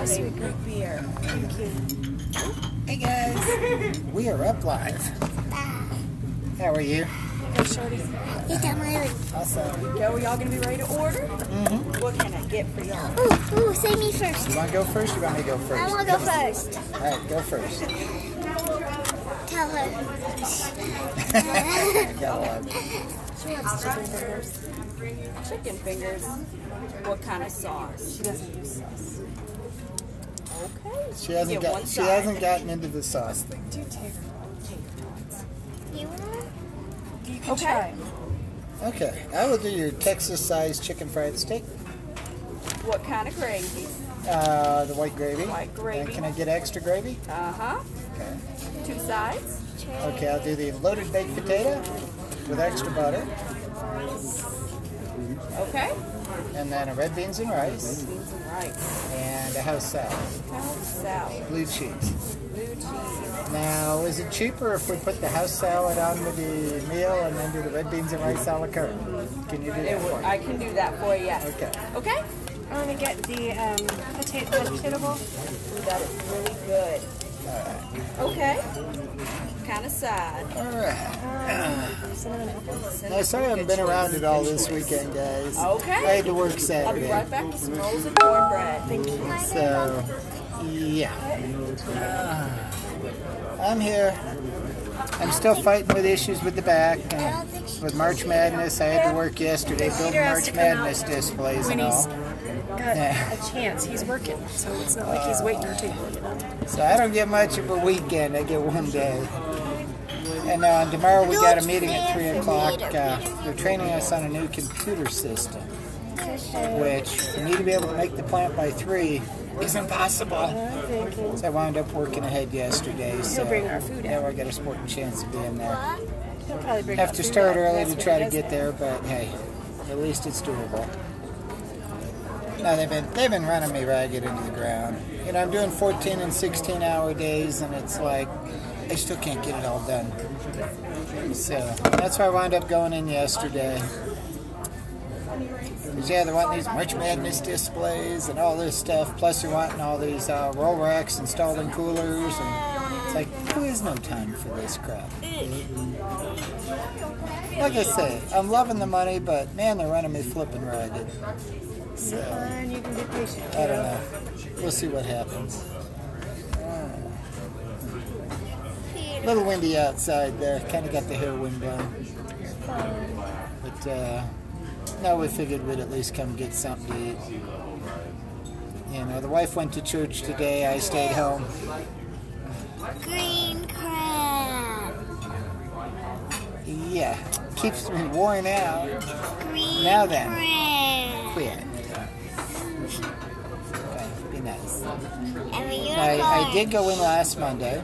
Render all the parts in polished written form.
nice sweet beer. Thank you. Hey guys, we are up live. How are you? Hey, Shorty. Awesome. Go, are y'all going to be ready to order? Mm-hmm. What can I get for y'all? Ooh, say me first. You want to go first or you want me to go first? I want to go first. All right, go first. Tell her. Chicken fingers. Chicken fingers. What kind of sauce? She doesn't use sauce. Okay. She hasn't gotten into the sauce thing. Do tater tots. You want? You can try. Okay, I will do your Texas-sized chicken fried steak. What kind of gravy? The white gravy. White gravy. And can I get extra gravy? Uh-huh. Okay. 2 sides. Okay, I'll do the loaded baked potato with extra butter. Okay. And then a red beans and rice. Beans and rice. And a house salad. House salad. Blue cheese. Blue cheese. Now, is it cheaper if we put the house salad on with the meal and then do the red beans and rice a la carte? Can you do that for me? I can do that for you, yes. Okay. Okay? I want to get the potato bowl. Ooh, that is really good. All right. Okay. Kind of side. All right. Now, sorry I haven't been around at all this weekend, guys. Okay. I had to work I'll be Saturday. right back with some rolls and cornbread. Thank you. So, yeah. I'm here. I'm still fighting with issues with the back. And with March Madness, I had to work yesterday building March Madness displays and all. Got a chance. He's working, so it's not like he's waiting or taking. So I don't get much of a weekend. I get one day. And tomorrow we got a meeting at 3 o'clock. They're training us on a new computer system, which for me to be able to make the plant by 3 is impossible. So I wound up working ahead yesterday. So bring our food now I got a sporting chance of being there. He'll probably bring Have our to food start out. early That's to what try he to does get there, but hey, at least it's doable. No, they've been running me ragged into the ground. You know, I'm doing 14 and 16-hour days, and it's like I still can't get it all done. So that's why I wound up going in yesterday. Because yeah, they're wanting these March Madness displays and all this stuff. Plus, they're wanting all these roll racks installed in coolers, and it's like, who has no time for this crap? Like I say, I'm loving the money, but man, they're running me flipping ragged. So, And you can be patient. I don't know. We'll see what happens. A little windy outside there. Kind of got the hair wind blowing. But, no, we figured we'd at least come get something to eat. You know, the wife went to church today. I stayed home. Green crab. Yeah. Keeps me worn out. Green Now then. crab. Quit. Okay, be nice. And I did go in last Monday,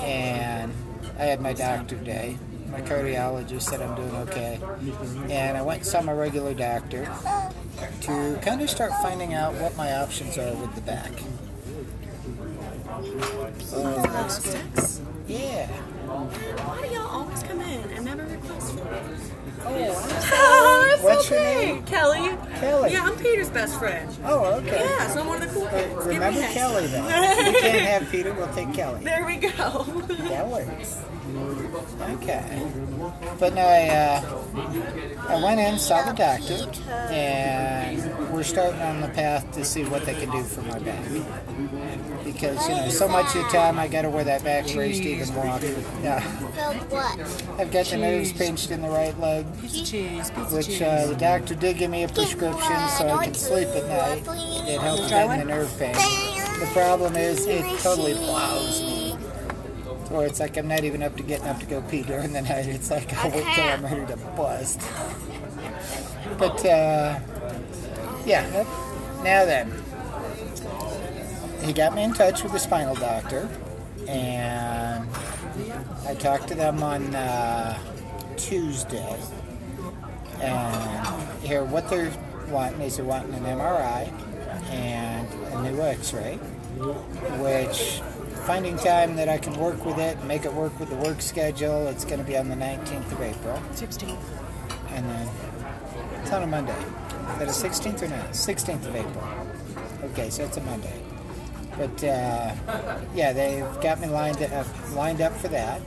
and I had my doctor day. My cardiologist said I'm doing okay. And I went and saw my regular doctor to kind of start finding out what my options are with the back. Yeah. Why do y'all always come in and never request for me? Oh, that's What's so your big. name? Kelly. Kelly. Yeah, I'm Peter's best friend. Oh, okay. Yeah, so I'm one of the cool kids. Remember Give me a- Kelly, then. We can't have Peter, we'll take Kelly. There we go. That works. Okay. But no, I went in, saw the doctor, and we're starting on the path to see what they can do for my back. Because, you know, so much of the time I got to wear that back brace to even walk. Yeah. Filled what? I've got the nerves pinched in the right leg, which the doctor did give me a prescription so I could sleep at night. It helps getting the nerve pain. The problem is it totally plows me. Or it's like I'm not even up to getting up to go pee during the night. It's like I'll wait till I'm ready to bust. But, yeah. Now then. He got me in touch with the spinal doctor. And I talked to them on Tuesday. And here, what they're wanting is they're wanting an MRI and a new x-ray. Which... finding time that I can work with it and make it work with the work schedule. It's going to be on the 19th of April. 16th. And then it's on a Monday. Is that a 16th or not? 16th of April. Okay, so it's a Monday. But yeah, they've got me lined up for that,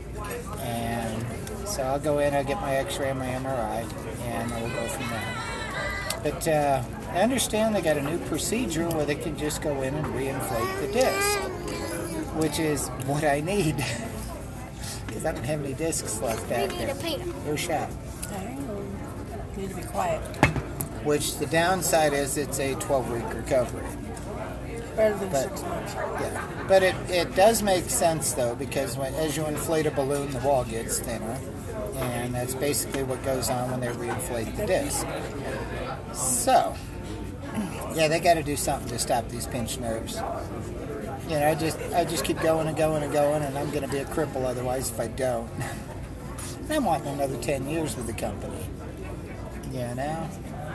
and so I'll go in, I'll get my X-ray and my MRI, and we'll go from there. But I understand they got a new procedure where they can just go in and reinflate the disc, which is what I need, because I don't have any discs left back there. No shot. You need to be quiet. Which the downside is it's a 12-week recovery. Better than 6 months. Yeah, but it does make sense though, because as you inflate a balloon, the wall gets thinner, and that's basically what goes on when they reinflate the disc. So, yeah, they got to do something to stop these pinched nerves. You know, I just keep going and going and going, and I'm going to be a cripple otherwise if I don't. And I'm wanting another 10 years with the company. You know,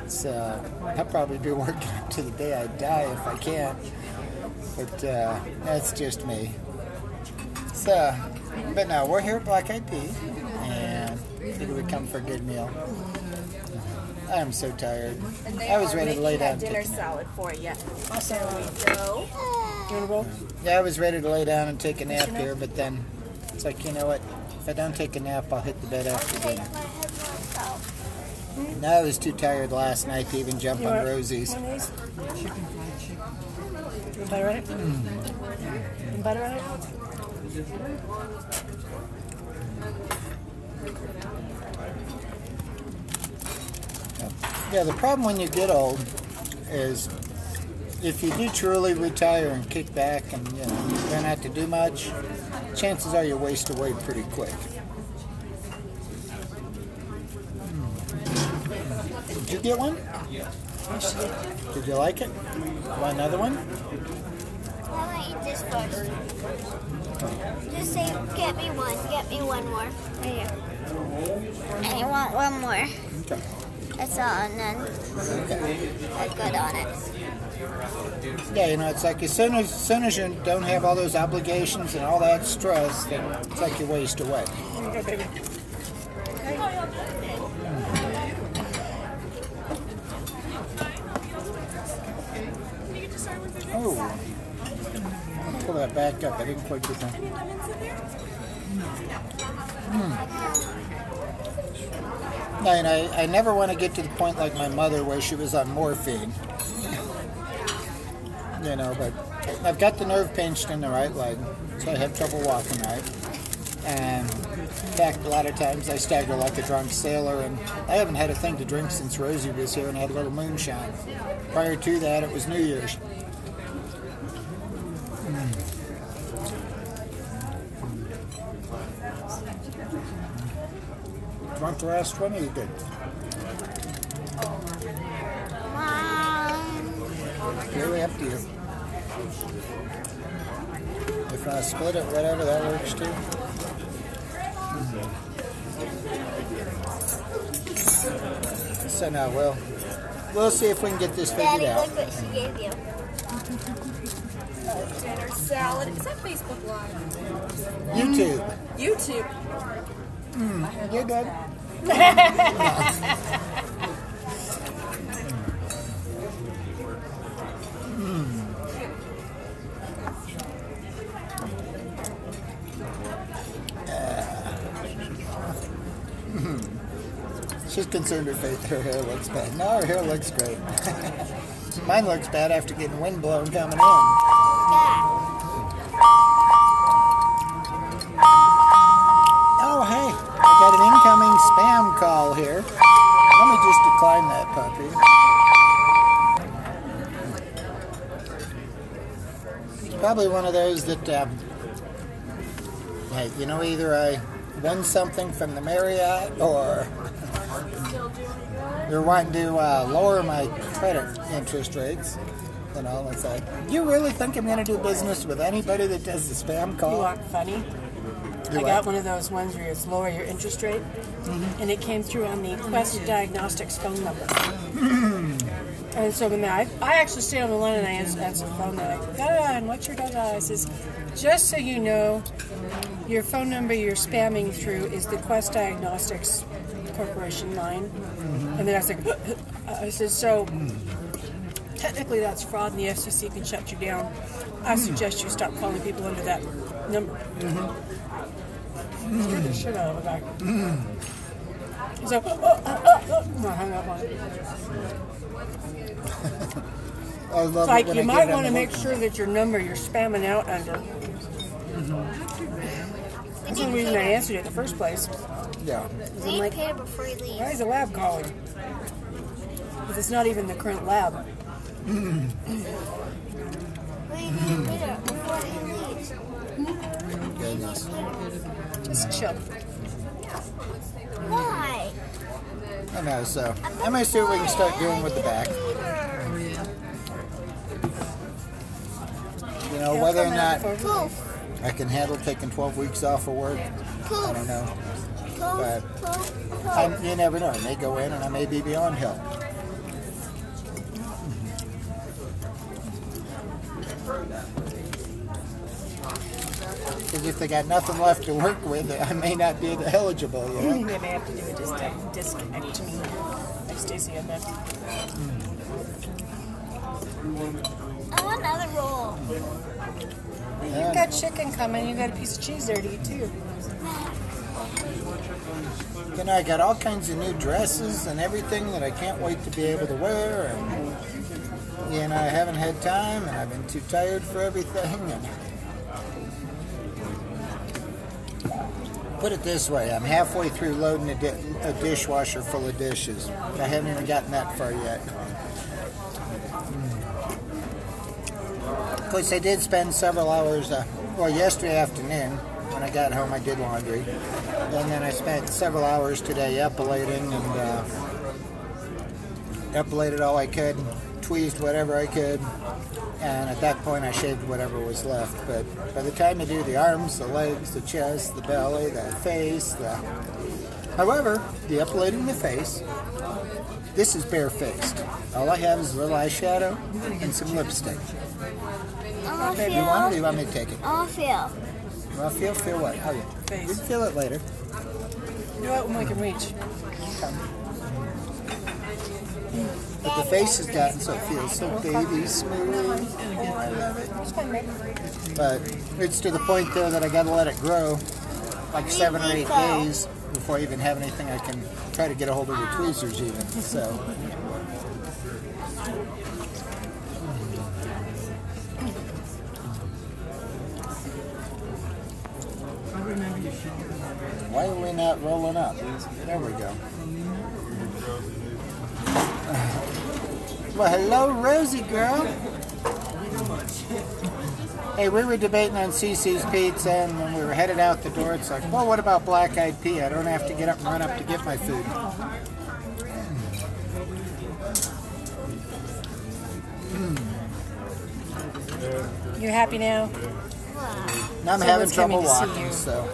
so I'll probably be working up to the day I die if I can. But that's just me. So, but no, we're here at Black Eyed Pea, and figured we'd come for a good meal. I am so tired. I was ready to lay down and take a nap. Dinner salad for you. Awesome. There we go. You want to roll? Yeah, I was ready to lay down and take a nap here, but then it's like, you know what? If I don't take a nap, I'll hit the bed after dinner. No, I was too tired last night to even jump on Rosie's. One of these? You want butter on it? And butter on it? Yeah, the problem when you get old is if you do truly retire and kick back and try not to do much, chances are you waste away pretty quick. Did you get one? Did you like it? Want another one? I want to eat this first. Just say, get me one more. Right here. And I want one more. Okay. That's all, and then that's good on it. Yeah, it's like as soon as you don't have all those obligations and all that stress, then it's like you waste away. Okay, baby. Oh, pull that back up. I didn't quite get that. And I never want to get to the point like my mother where she was on morphine. But I've got the nerve pinched in the right leg, so I have trouble walking right. And in fact, a lot of times I stagger like a drunk sailor, and I haven't had a thing to drink since Rosie was here and I had a little moonshine. Prior to that, it was New Year's. Want the last one or you good? Really up to you. If I split it, whatever, that works too. So now we'll see if we can get this figured out. Look what she gave you. Dinner salad. Is that Facebook Live? YouTube. YouTube. You're good. She's concerned her hair looks bad. No, her hair looks great. Mine looks bad after getting wind blown coming in. Oh, hey, I got an incoming spam call here. Let me just decline that puppy. It's probably one of those that, hey, either I won something from the Marriott or they're wanting to lower my credit interest rates. It's like, you really think I'm going to do business with anybody that does the spam call? You want funny? I got one of those ones where it's lower your interest rate, and it came through on the Quest Diagnostics phone number. And so when I actually stayed on the line and I answered the phone, they're like, and what's your data? I says, just so you know, your phone number you're spamming through is the Quest Diagnostics Corporation line. And then I was like, I said, so technically that's fraud and the FCC can shut you down. I suggest you stop calling people under that number. Scared the shit out of a guy. He's like, I hung up on it. I love It's like it when you I might get want to on make sure that your number you're spamming out under. That's the only reason I answered it in the first place. Yeah. We need to pay before you leave. Why is the lab calling? Because it's not even the current lab. We need to pay it before he leaves. Goodness. Just chill. Why? I know, so I might see what we can start doing with the back. You know, whether or not Poof. I can handle taking 12 weeks off of work, I don't know. But you never know. I may go in and I may be beyond help. Because if they got nothing left to work with, I may not be eligible, you know? They may have to do a disconnectomy, like Stacey had meant. I want another roll. You've got chicken coming. You got a piece of cheese there to eat too. You know, I got all kinds of new dresses and everything that I can't wait to be able to wear. And, you know, I haven't had time and I've been too tired for everything. And put it this way, I'm halfway through loading a dishwasher full of dishes. I haven't even gotten that far yet. Of course, I did spend several hours, well, yesterday afternoon, when I got home, I did laundry. And then I spent several hours today epilating and epilated all I could, tweezed whatever I could, and at that point I shaved whatever was left. But by the time you do the arms, the legs, the chest, the belly, the face, however, the epilating the face, this is bare-faced. All I have is a little eyeshadow and some lipstick. I'll You want it or do you want me to take it? I'll feel. You want to feel? Feel what? Oh, yeah. Face. You can feel it later. You know what? When we can reach. But the face has gotten so it feels so baby smooth. Oh, I love it. It's fine, baby. But it's to the point though that I got to let it grow like 7 or 8 days before I even have anything I can try to get a hold of with tweezers even. So. Why are we not rolling up? There we go. Well, hello, Rosie girl. Hey, we were debating on CC's Pizza, and when we were headed out the door, it's like, well, what about Black Eyed Pea? I don't have to get up and run up to get my food. You happy now? Now I'm having Someone's trouble coming to see walking, you. so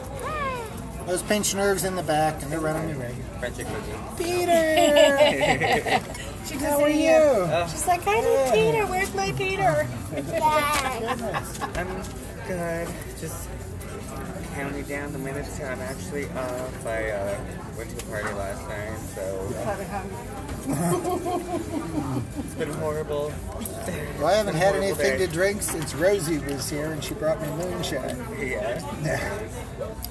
those pinched nerves in the back, and they're running me ragged. Peter! She How are you? She's like, I need Peter. Where's my Peter? I'm good. Just counting down the minutes till I'm actually off. I went to a party last night, so it's been horrible. Well, I haven't had anything to drink since Rosie was here, and she brought me moonshine. Yeah.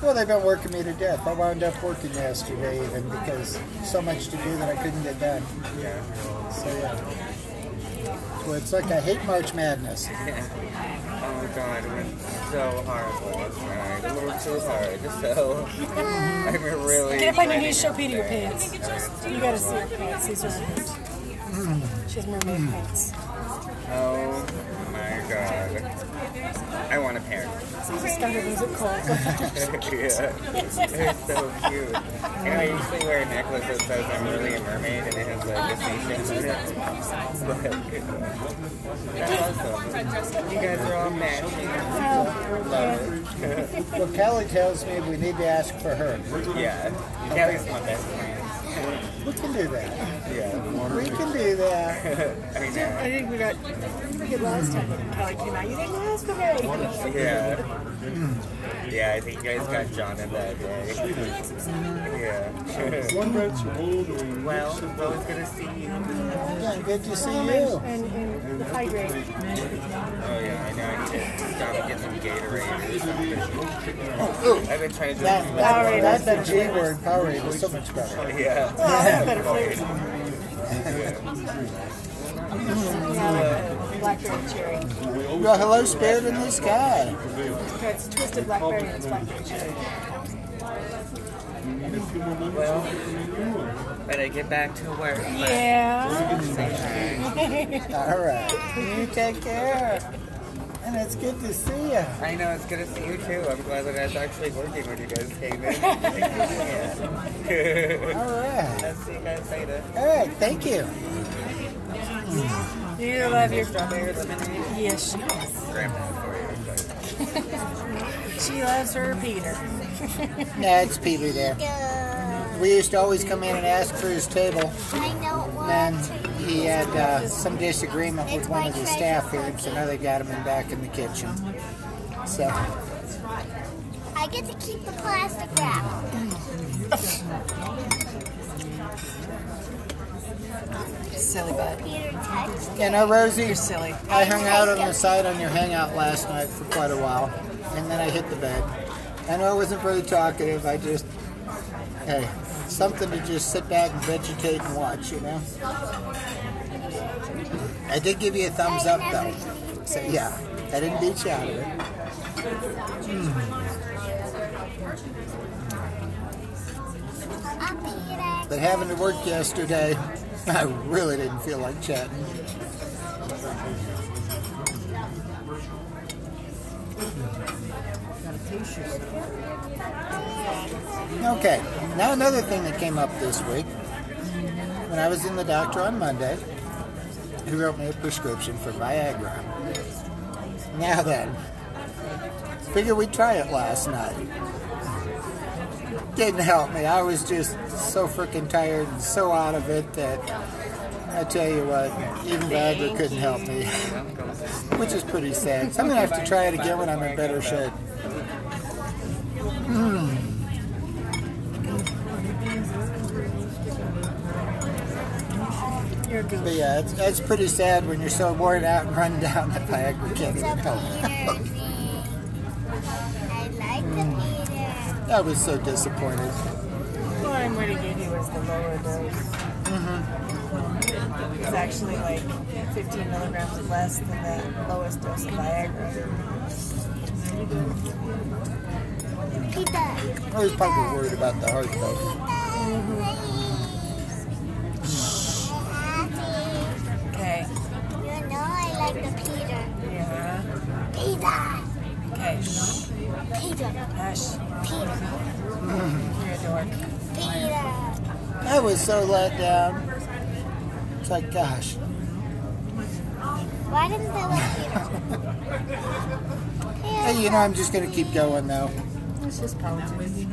Well, they've been working me to death. I wound up working yesterday even because so much to do that I couldn't get done. Yeah. So, yeah. Well, it's like I hate March Madness. Yeah. Oh God, it went so horrible last night. A little too hard. So I'm really. Get up on your knees, show Peter your pants. You gotta see her pants. These are her pants. She has mermaid pants. Oh my God. I want a pair. So this guy was it called? Yeah. They're so cute. And I usually wear a necklace that says I'm really a mermaid and it has like Disney shit on it. But that's awesome. You guys are all matching. Love it. Well, Kelly tells me we need to ask for her. Yeah. Kelly's my best friend. We can do that. Yeah. We can do that. I know. I think we got good last time when Kelly came out. You didn't ask for me. Yeah. Yeah, I think you guys got John in that day. Yeah. Well, it's always good to see you. Yeah, good to see you. And hydrate. Oh, yeah, I know. I need to stop and get some Gatorade or something. I've been trying to do That's the G word. Powerade is so much better. Yeah. Better flavor. Blackberry cherry. Well, hello, spirit in the sky. Okay, it's twisted blackberry and it's blackberry cherry. Well, better get back to work. Yeah. All right. You take care. And it's good to see you. I know, it's good to see you too. I'm glad that I was actually working when you guys came in. All right. I'll see you guys later. All right. Thank you. Do you love your Strawberry lemonade? Yes, she does. Grandma for you. She loves her Peter. Nah, it's Peter there. We used to always come in and ask for his table. I don't want Then to. he had some disagreement with one of the staff here, so now they got him back in the kitchen. So, I get to keep the plastic wrap. Silly butt. Peter touched. you know, Rosie, You're silly. I hung out on the side on your hangout last night for quite a while, and then I hit the bed. I know I wasn't very talkative. I just, hey, something to just sit back and vegetate and watch, you know? I did give you a thumbs up, though. So, yeah, I didn't beat you out of it. But having to work yesterday, I really didn't feel like chatting. Okay, now another thing that came up this week. When I was in the doctor on Monday, he wrote me a prescription for Viagra. Now then, figured we'd try it last night. Didn't help me. I was just so freaking tired and so out of it that I tell you what, even Viagra couldn't help me, which is pretty sad. So I'm gonna have to try it again when I'm in better shape. But yeah, it's pretty sad when you're so worn out and run down that Viagra can't even help. I like the Peter. I was so disappointed. Well, I'm going to give you was the lower dose. It's actually like 15 milligrams less than the lowest dose of Viagra. Peter. I was probably worried about the heart though. Okay. You know I like the Peter. Yeah. Peter. Okay. Peter. Hush. Peter. You're a dork. Peter. I was so let down. It's like, gosh. Why didn't they like Peter? Hey, you know, I'm just going to keep going though. It's just politics.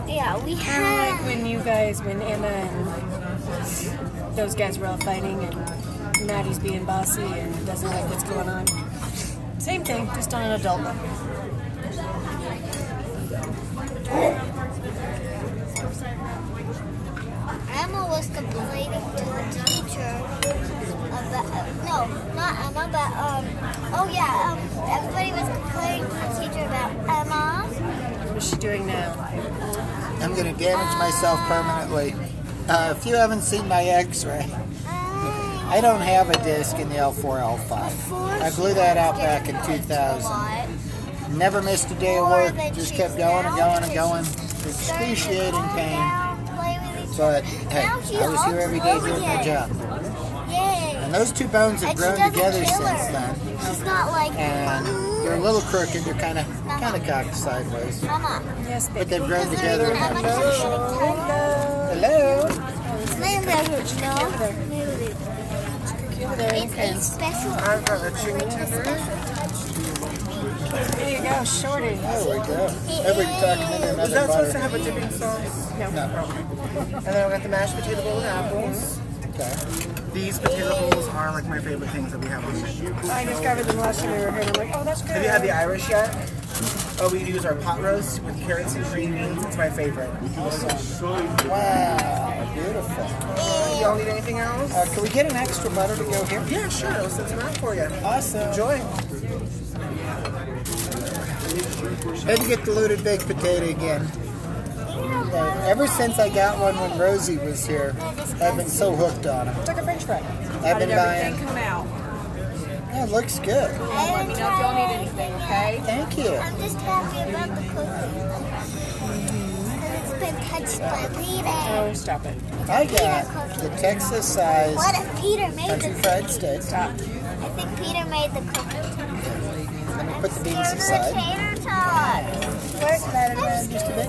Yeah, we Kind of have. like when Emma and those guys were all fighting and Maddie's being bossy and doesn't like what's going on. Same thing, just on an adult level. Emma was complaining to the teacher about, no, not Emma, but, everybody was complaining to the teacher about Emma. What's she doing now? I'm going to damage myself permanently. If you haven't seen my x-ray, I don't have a disc in the L4, L5. I blew that out back in 2000. Never missed a day of work, just kept going and going and going. Excruciating pain. But hey, I was here every day doing my job. Yay. And those two bones have grown together since then. She's not like And they're a little crooked, they're kind of cocked sideways. Mama. Yes, But they've grown together. Emma Hello? It's a special. I've got a chicken It's a tender. special touch. There you go, shorty. There we go. Every talking into Is another that supposed to butter. have a dipping sauce? No. No. And then I've got the mashed potato bowl with apples. Okay. These potato bowls are like my favorite things that we have on the menu. I discovered them last time we were here, and I'm like, oh, that's good. Have you had the Irish yet? Oh, we use our pot roast with carrots and green beans. It's my favorite. Wow, beautiful. Y'all need anything else? Can we get an extra butter to go here? Yeah, sure. I'll send some out for you. Awesome. Enjoy. Had to get the loaded baked potato again. Ever since I got one when Rosie was here, I've been so hooked on them. It's like a French fry. I've been Did everything buying. come out? Yeah, it looks good. Let me know if y'all need anything, okay? Thank you. I'm just happy about the cookie. It's been touched by Peter. Oh, stop it. I got the Texas size What if Peter made country the fried steak. Stop. I think Peter made the cookie. Let me put the beans Here's aside. the tater tot. Just a bit.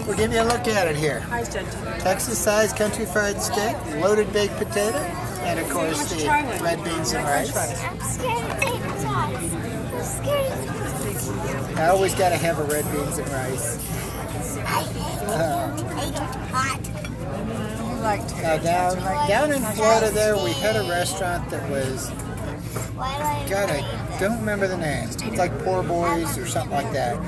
We'll give you a look at it here. Eyes dead. Texas size country fried steak, loaded baked potato, and of course the red beans and rice. I'm scared of tater tots. I'm scared of I always got to have a red beans and rice. I hate tater tot. You like Now down in Florida there, we had a restaurant that was, Why do I God, I don't remember the name. It's like Poor Boys or something like that.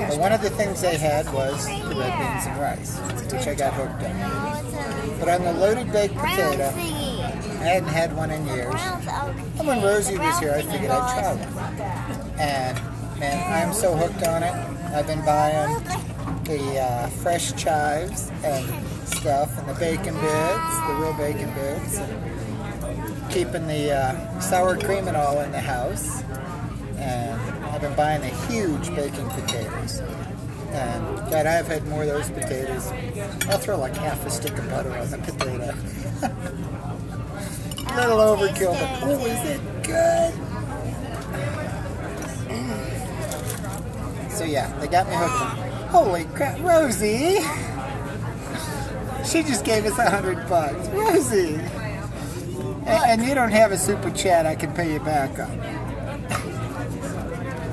But one of the things they had was the red beans and rice, which I got hooked on. know it's a But on the loaded baked brown potato, thingy. I hadn't had one in years. And when Rosie was here, I figured I'd try one. And man, I'm so hooked on it. I've been buying the fresh chives and stuff, and the bacon bits, the real bacon bits, and keeping the sour cream and all in the house. And I've been buying the huge baking potatoes. And God, I've had more of those potatoes. I'll throw like half a stick of butter on the potato. Little overkill, but oh, is it good? So yeah, they got me hooked on. Holy crap, Rosie! She just gave us $100. Rosie! And you don't have a super chat I can pay you back on.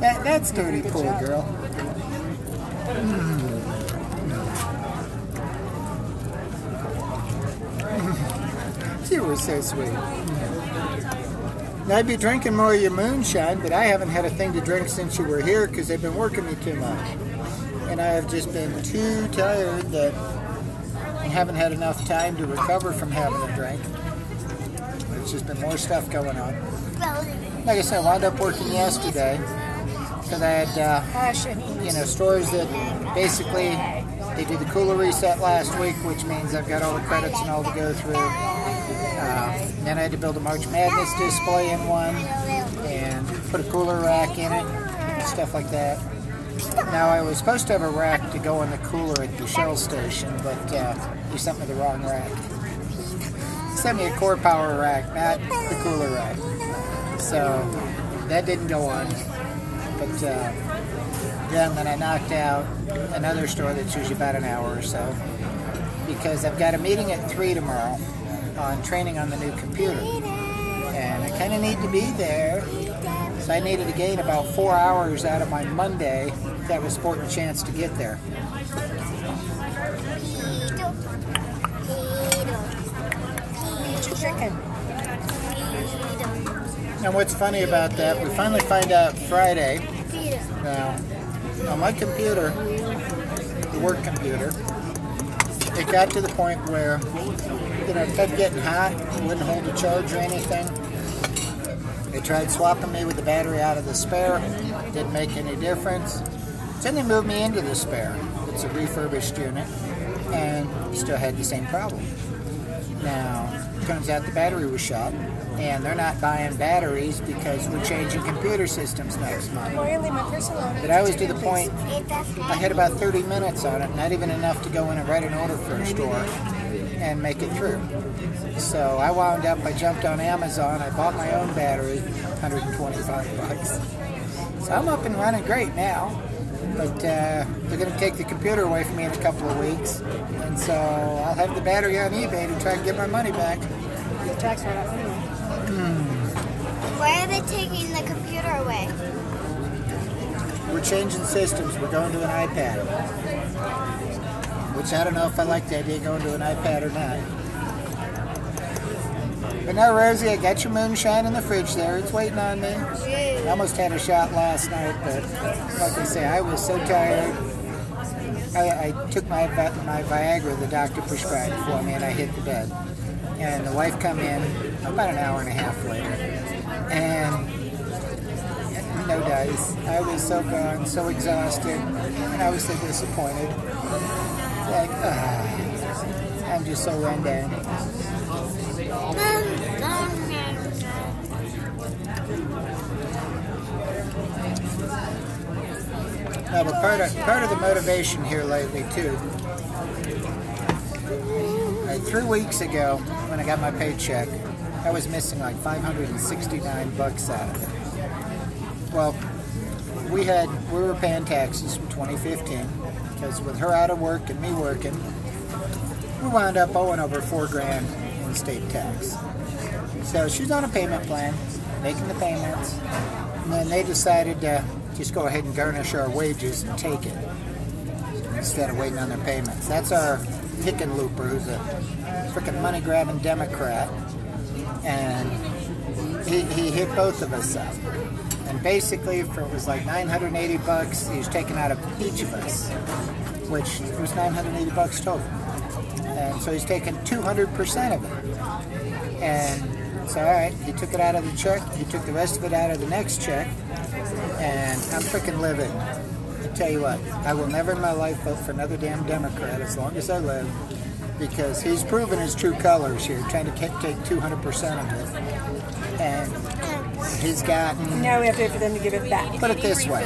That's dirty pool, girl. You were so sweet. Now, I'd be drinking more of your moonshine, but I haven't had a thing to drink since you were here because they've been working me too much. And I have just been too tired that I haven't had enough time to recover from having a drink. There's just been more stuff going on. Like I said, I wound up working yesterday because I had, stores that basically they did the cooler reset last week, which means I've got all the credits and all to go through. Then I had to build a March Madness display in one and put a cooler rack in it and stuff like that. Now I was supposed to have a rack to go in the cooler at the Shell station, but he sent me the wrong rack. He sent me a core power rack, not the cooler rack. So that didn't go on. But then I knocked out another store that's usually about an hour or so because I've got a meeting at 3 tomorrow on training on the new computer. And I kind of need to be there. So I needed to gain about 4 hours out of my Monday if I was sporting a chance to get there. Eat your chicken. And what's funny about that, we finally find out Friday. Now, on my computer, the work computer, it got to the point where, it kept getting hot, it wouldn't hold the charge or anything. They tried swapping me with the battery out of the spare, didn't make any difference. Then they moved me into the spare. It's a refurbished unit, and still had the same problem. Now, turns out the battery was shot, and they're not buying batteries because we're changing computer systems next month. But I was to the point, I had about 30 minutes on it, not even enough to go in and write an order for a store and make it through. So I wound up, I jumped on Amazon, I bought my own battery, $125. So I'm up and running great now, but they're going to take the computer away from me in a couple of weeks, and so I'll have the battery on eBay to try and get my money back. The tax went up anyway. Why are they taking the computer away? we're changing systems. We're going to an iPad. Which I don't know if I like the idea of going to an iPad or not. But no, Rosie, I got your moonshine in the fridge there. It's waiting on me. I almost had a shot last night, but like I say, I was so tired. I took my Viagra the doctor prescribed for me, and I hit the bed. And the wife come in about an hour and a half later, and no dice. I was so gone, so exhausted, and I was so disappointed. Like, I'm just so run down. No, but part of the motivation here lately too. 3 weeks ago, when I got my paycheck, I was missing like $569 out of it. Well, we were paying taxes from 2015 because with her out of work and me working, we wound up owing over $4,000 in state tax. So she's on a payment plan, making the payments, and then they decided to just go ahead and garnish our wages and take it instead of waiting on their payments. That's our Hickenlooper, who's a freaking money-grabbing Democrat, and he hit both of us up. And basically, it was like $980 he was taking out of each of us, which was $980 total. And so he's taking 200% of it. And so, all right, he took it out of the check. He took the rest of it out of the next check. And I'm freaking livid. I tell you what, I will never in my life vote for another damn Democrat as long as I live, because he's proven his true colors here, trying to take 200% of it. And he's gotten... Now we have to wait for them to give it back. Put it this way.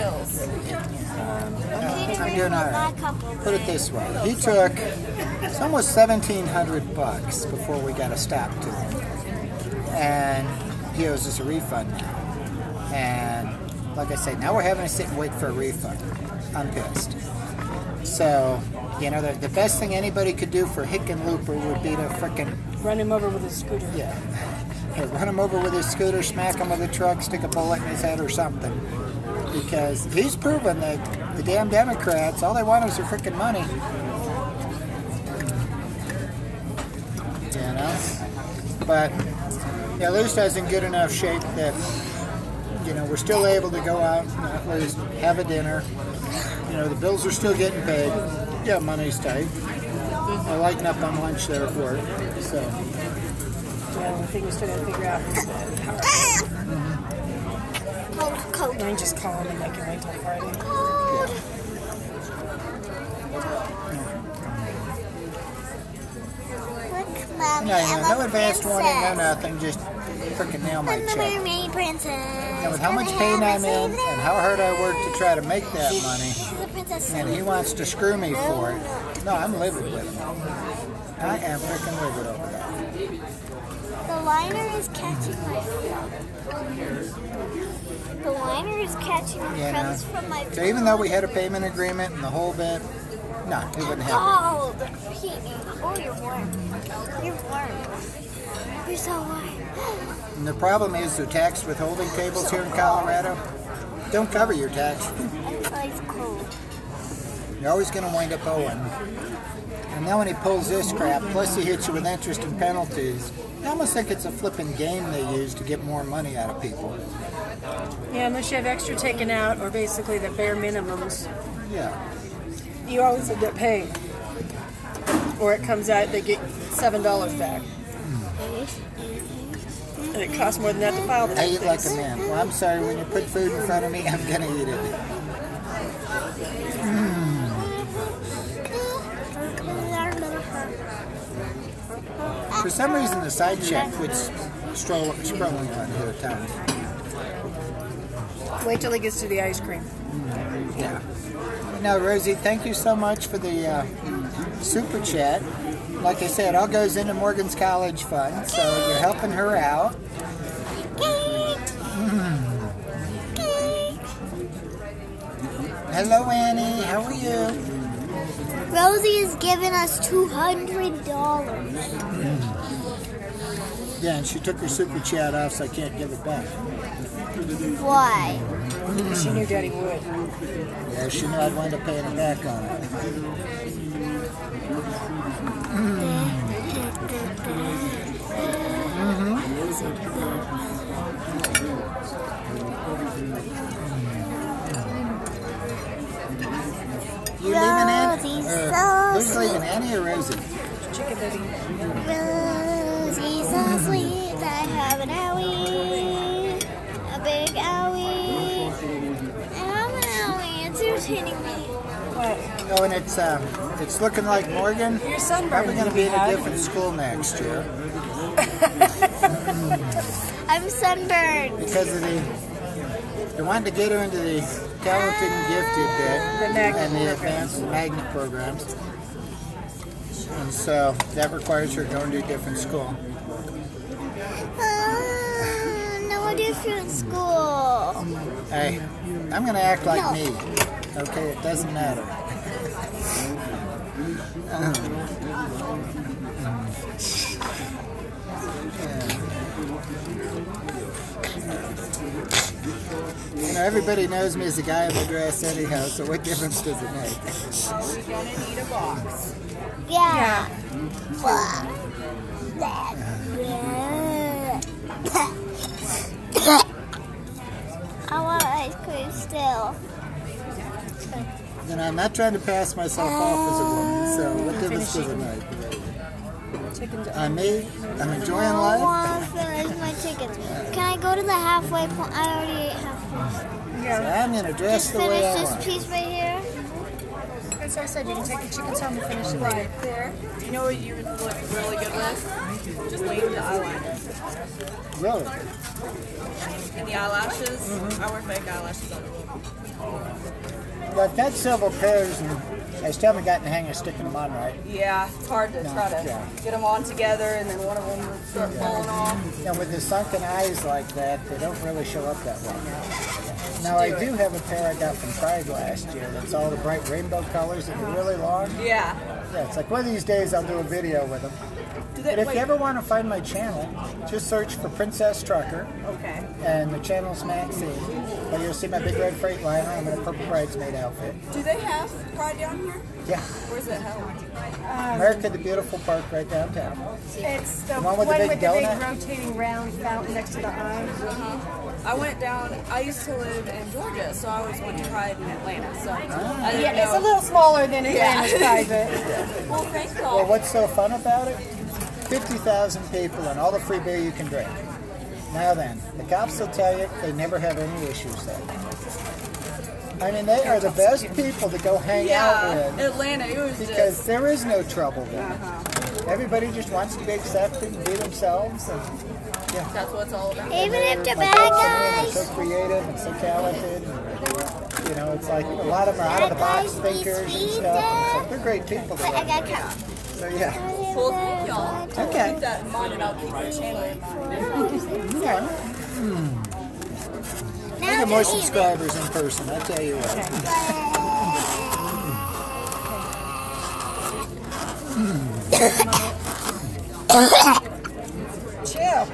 I'm doing all right. Put it this way. He took... It's almost $1,700 before we got a stop to him. And he owes us a refund now. And like I say, now we're having to sit and wait for a refund. I'm pissed. So, you know, the best thing anybody could do for Hickenlooper would be to frickin' run him over with a scooter. Yeah. Run him over with his scooter, smack him with a truck, stick a bullet in his head or something. Because he's proven that the damn Democrats, all they want is their frickin' money. You know? But yeah, at least I was in good enough shape that, you know, we're still able to go out and at least have a dinner. You know, the bills are still getting paid. Yeah, money's tight. I lighten up on lunch there at work. So. Yeah, I think we still got to figure out how. Cold. I can just call them and they can wait till Friday. No advanced warning, no nothing. Just freaking nail my check. Mermaid princess. And with how much pain I'm in and how hard I work to try to make that money, and he wants to screw me for it. No, I'm livid with him. I am freaking livid over that. The liner is catching my foot. The liner is catching crumbs from my foot. So even though we had a payment agreement and the whole bit, no, he wouldn't have it. Oh, you're warm. You're warm. You're so warm. And the problem is the tax withholding tables here in Colorado don't cover your tax. It's cold. You're always going to wind up owing. And then when he pulls this crap, plus he hits you with interest and penalties, I almost think it's a flipping game they use to get more money out of people. Yeah, unless you have extra taken out, or basically the bare minimums. Yeah. You always end up paying. Or it comes out, they get $7 back. And it costs more than that to file the I eat like a man. Well, I'm sorry, when you put food in front of me, I'm going to eat it. For some reason, the side check quits scrolling on here at times. Wait till he gets to the ice cream. Yeah. Now, Rosie, thank you so much for the super chat. Like I said, it all goes into Morgan's college fund, so you're helping her out. Hello, Annie. How are you? Rosie is giving us $200. Yeah, and she took her super chat off, so I can't give it back. Why? She knew Daddy would. Yeah, she knew I'd wind up paying it back on it. You leaving Annie? Who's leaving, Annie or Rosie? Chicken baby. Rosie's so sweet. I have an owie. A big owie. I have an owie. It's irritating me. What? Oh, and it's looking like Morgan. Your sunburn. Probably going to be in a different school next year. I'm sunburned. Because of they wanted to get her into the talented and gifted bit and the advanced magnet programs. And so that requires her going to a different school. No, a different school. Hey, I'm going to act like me. Okay, it doesn't matter. You know, everybody knows me as the guy in the dress anyhow, so what difference does it make? We're gonna need a box. Yeah. I want ice cream still. You know, I'm not trying to pass myself off as a woman, so what difference does it make? I'm enjoying I life. want to finish my tickets. Can I go to the halfway point? I already ate halfway. So I'm going to dress the way I Finish want. this piece right here. As I said, you can take the chickens home and finish it later. There. You know what you would look really good with? Just leave the eyeliner. Really? And the eyelashes, I wear fake eyelashes on the book. Well, I've got several pairs, and I still haven't gotten the hang of sticking them on right. Yeah, it's hard to try to get them on together and then one of them would start falling off. And with the sunken eyes like that, they don't really show up that well. Now, I do have a pair I got from Pride last year that's all the bright rainbow colors that are really long. Yeah. Yeah, it's like one of these days I'll do a video with them. But if you ever want to find my channel, just search for Princess Trucker. Okay. And the channel's Maxine. But you'll see my big red Freightliner. I'm in a purple bridesmaid outfit. Do they have Pride down here? Yeah. Where's it held? America, the beautiful park right downtown. It's the one with the big donut? rotating round fountain next to the eye. I went down, I used to live in Georgia, so I always went to Pride in Atlanta. So I didn't Yeah, it's know. a little smaller than Atlanta's Pride, but Well, thank Well, God. what's so fun about it? 50,000 people and all the free beer you can drink. Now then, the cops will tell you they never have any issues there. I mean, they are the best people to go hang out with. Atlanta, it was Because just, there is no trouble there. Everybody just wants to be accepted and be themselves. And, yeah. that's what it's all about. Even if they're My bad folks, guys. they're so creative and so talented. And, you know, it's like a lot of them are out of the box thinkers and stuff. And so they're great people. To I run got with. count. So yeah. Well, thank y'all. Okay. Keep that in mind and I'll keep the channel in mind. Yeah. I get more subscribers in person, I tell you what. chill.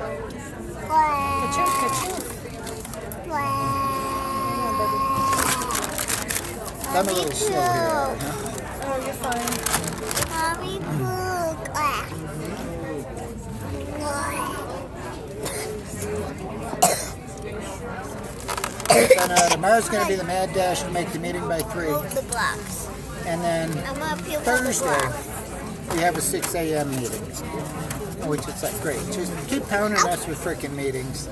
I'm a little slow here. Oh, you're fine. Mommy poop. Tomorrow's going to be the mad dash to make the meeting by 3. Move the blocks. And then I'm gonna puke on the Thursday, blocks. we have a 6 a.m. meeting. Which is like, great. Just keep pounding us with frickin' meetings.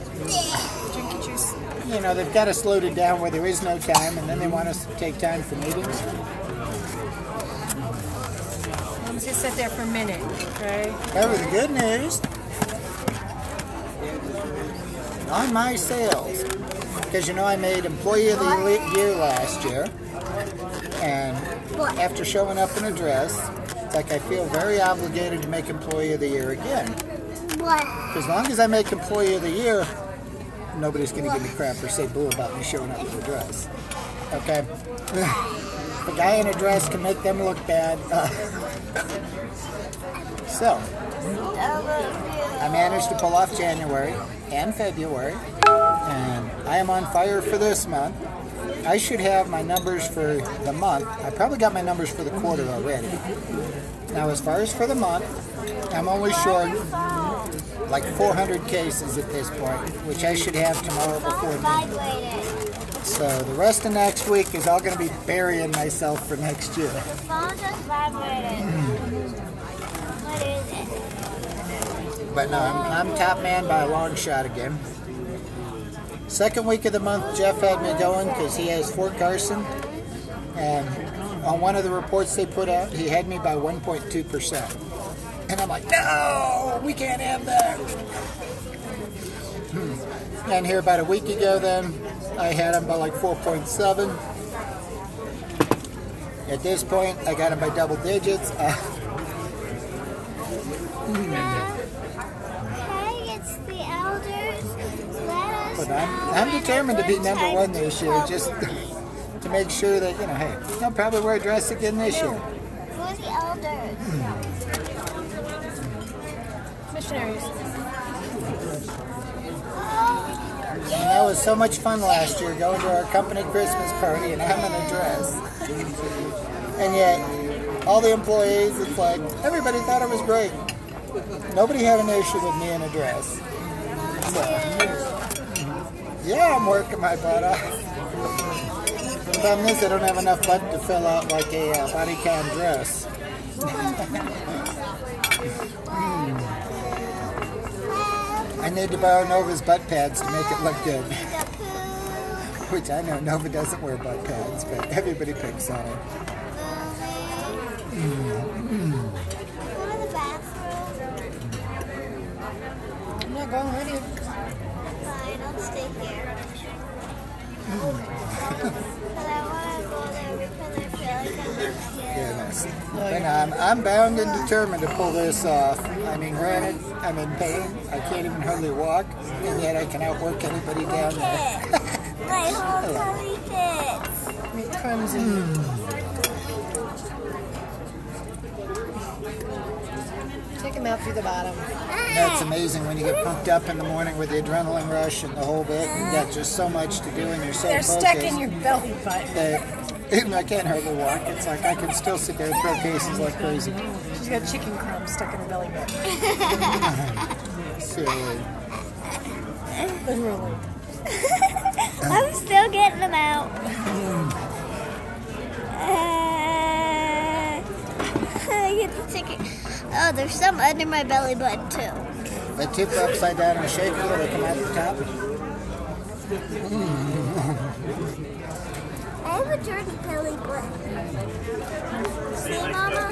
Drink your juice. You know, they've got us loaded down where there is no time, and then they want us to take time for meetings. Mom's just sit there for a minute, okay? That was the good news. On my sales, because you know I made Employee of the Year last year, and after showing up in a dress, it's like I feel very obligated to make Employee of the Year again. As long as I make Employee of the Year, nobody's going to give me crap or say boo about me showing up in a dress. Okay? If a guy in a dress can make them look bad, So, I managed to pull off January and February, and I am on fire for this month. I should have my numbers for the month. I probably got my numbers for the quarter already. Now, as far as for the month, I'm only short like 400 cases at this point, which I should have tomorrow before noon. So the rest of next week is all going to be burying myself for next year. The phone just vibrated. What is it? But no, I'm top man by a long shot again. Second week of the month, Jeff had me going because he has Fort Carson. And on one of the reports they put out, he had me by 1.2%. And I'm like, no, we can't have that. And here about a week ago then, I had him by like 4.7. At this point, I got him by double digits. Hey, it's the elders. Let us But I'm determined to be number one this year, just to make sure that, you know, hey, I'll probably wear a dress again this year. Who's the elders? Missionaries. And that was so much fun last year, going to our company Christmas party and having a dress. And yet, all the employees, it's like, everybody thought it was great. Nobody had an issue with me in a dress. So, yeah, I'm working my butt off. The problem is I don't have enough butt to fill out like a bodycon dress. I need to borrow Nova's butt pads to make it look good. Which I know Nova doesn't wear butt pads, but everybody picks on her. Go to the bathroom. I'm not going with you. Fine, I'll stay here. But I want to go there because I feel like I'm Goodness. But I'm bound and determined to pull this off. I mean, granted, I'm in pain. I can't even hardly walk, and yet I can outwork anybody down there. My whole tummy fits. Meat crumbs and take them out through the bottom. That's amazing when you get pumped up in the morning with the adrenaline rush and the whole bit. You've got just so much to do, and you're so They're focused. stuck in your belly button. That even I can't hardly walk. It's like I can still sit there and throw cases like crazy. She's got chicken crumbs stuck in her belly button. Silly. Literally. I'm still getting them out. I get the chicken. Oh, there's some under my belly button too. They tip upside down and shake it, they come out the top. I have a dirty belly button. See, Mama?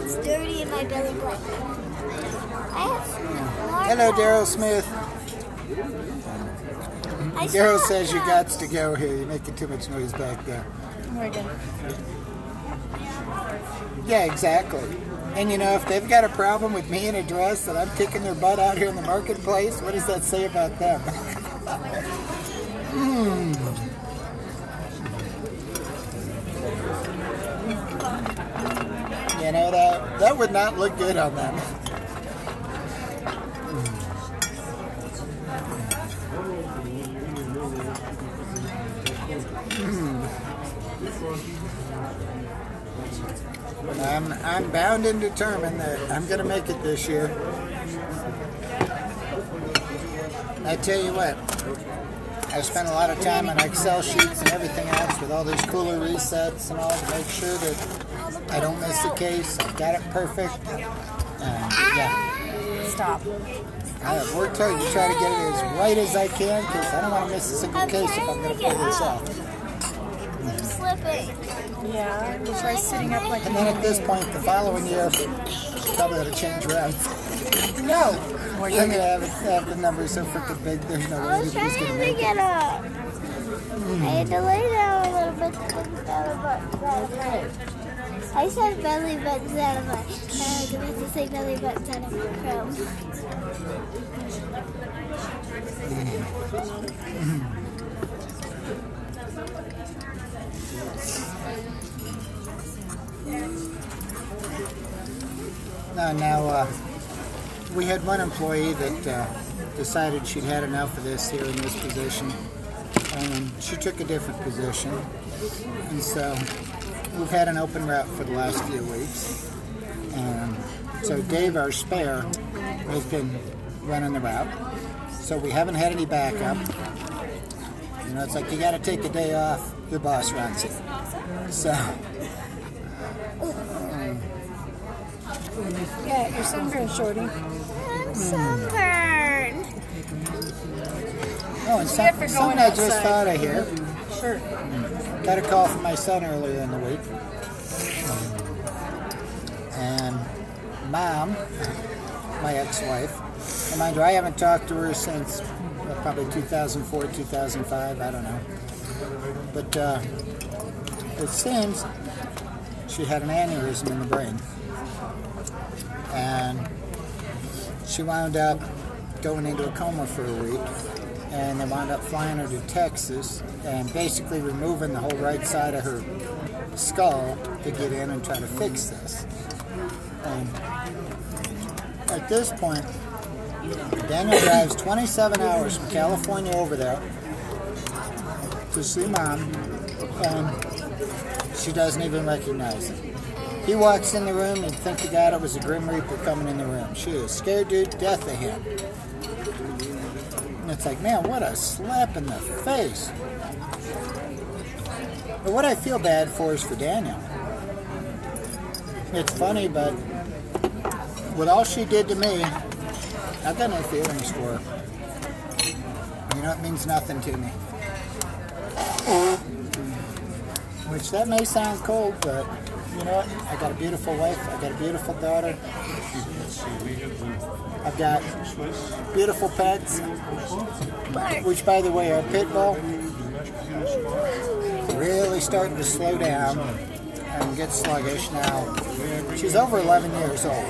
It's dirty in my belly button. I have some more. Hello, Daryl Smith. I Daryl saw says you them. got to go here. You're making too much noise back there. Morgan. Yeah, exactly. And you know, if they've got a problem with me in a dress that I'm kicking their butt out here in the marketplace, what does that say about them? You know, that would not look good on them. I'm bound and determined that I'm going to make it this year. I tell you what, I've spent a lot of time on Excel sheets and everything else with all these cooler resets and all to make sure that I don't miss a case. I've got it perfect. Yeah. Stop. I've worked hard to try to get it as right as I can because I don't want to miss a single case if I'm going to pull this off. I'm slipping. Yeah, we'll try sitting up like And then at this point, the following year, probably going to change routes. No. I'm going to have the numbers so freaking big, there's no I way was anybody's going to trying to make it. get up. I had to lay down a little bit to get the belly buttons out of my. I said belly buttons out of my. I meant to say belly buttons out of my chrome. Now, we had one employee that decided she'd had enough of this here in this position, and she took a different position. And so we've had an open route for the last few weeks. And so Dave, our spare, has been running the route. So we haven't had any backup. You know, it's like you got to take a day off, your boss runs it. So. Yeah, you're sunburned, Shorty. I'm sunburned. Oh, and something I just thought of here. Sure. Got a call from my son earlier in the week. And Mom, my ex-wife, and mind you, I haven't talked to her since probably 2004, 2005, I don't know. But it seems she had an aneurysm in the brain. And she wound up going into a coma for a week. And they wound up flying her to Texas and basically removing the whole right side of her skull to get in and try to fix this. And at this point, Daniel drives 27 hours from California over there to see Mom, and she doesn't even recognize him. He walks in the room and think to God it was a Grim Reaper coming in the room. She is scared to death of him. And it's like, man, what a slap in the face. But what I feel bad for is for Daniel. It's funny, but with all she did to me, I've got no feelings for her. You know, it means nothing to me. Which, that may sound cold, but you know what? I got a beautiful wife. I got a beautiful daughter. I've got beautiful pets. Which, by the way, our pit bull really starting to slow down and get sluggish now. She's over 11 years old.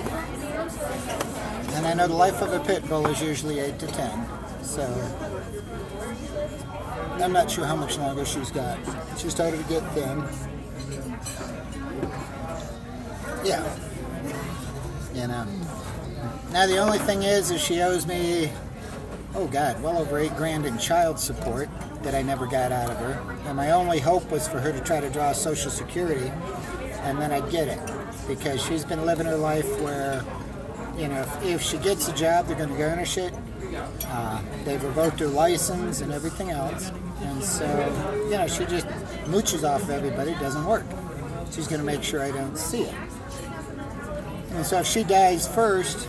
And I know the life of a pit bull is usually 8 to 10. So I'm not sure how much longer she's got. She started to get thin. Yeah. You know. Now the only thing is she owes me, oh God, well over $8,000 in child support that I never got out of her. And my only hope was for her to try to draw Social Security, and then I'd get it. Because she's been living her life where, you know, if she gets a job, they're going to garnish it. They've revoked her license and everything else. And so, you know, she just mooches off of everybody. It doesn't work. She's going to make sure I don't see it. And so if she dies first,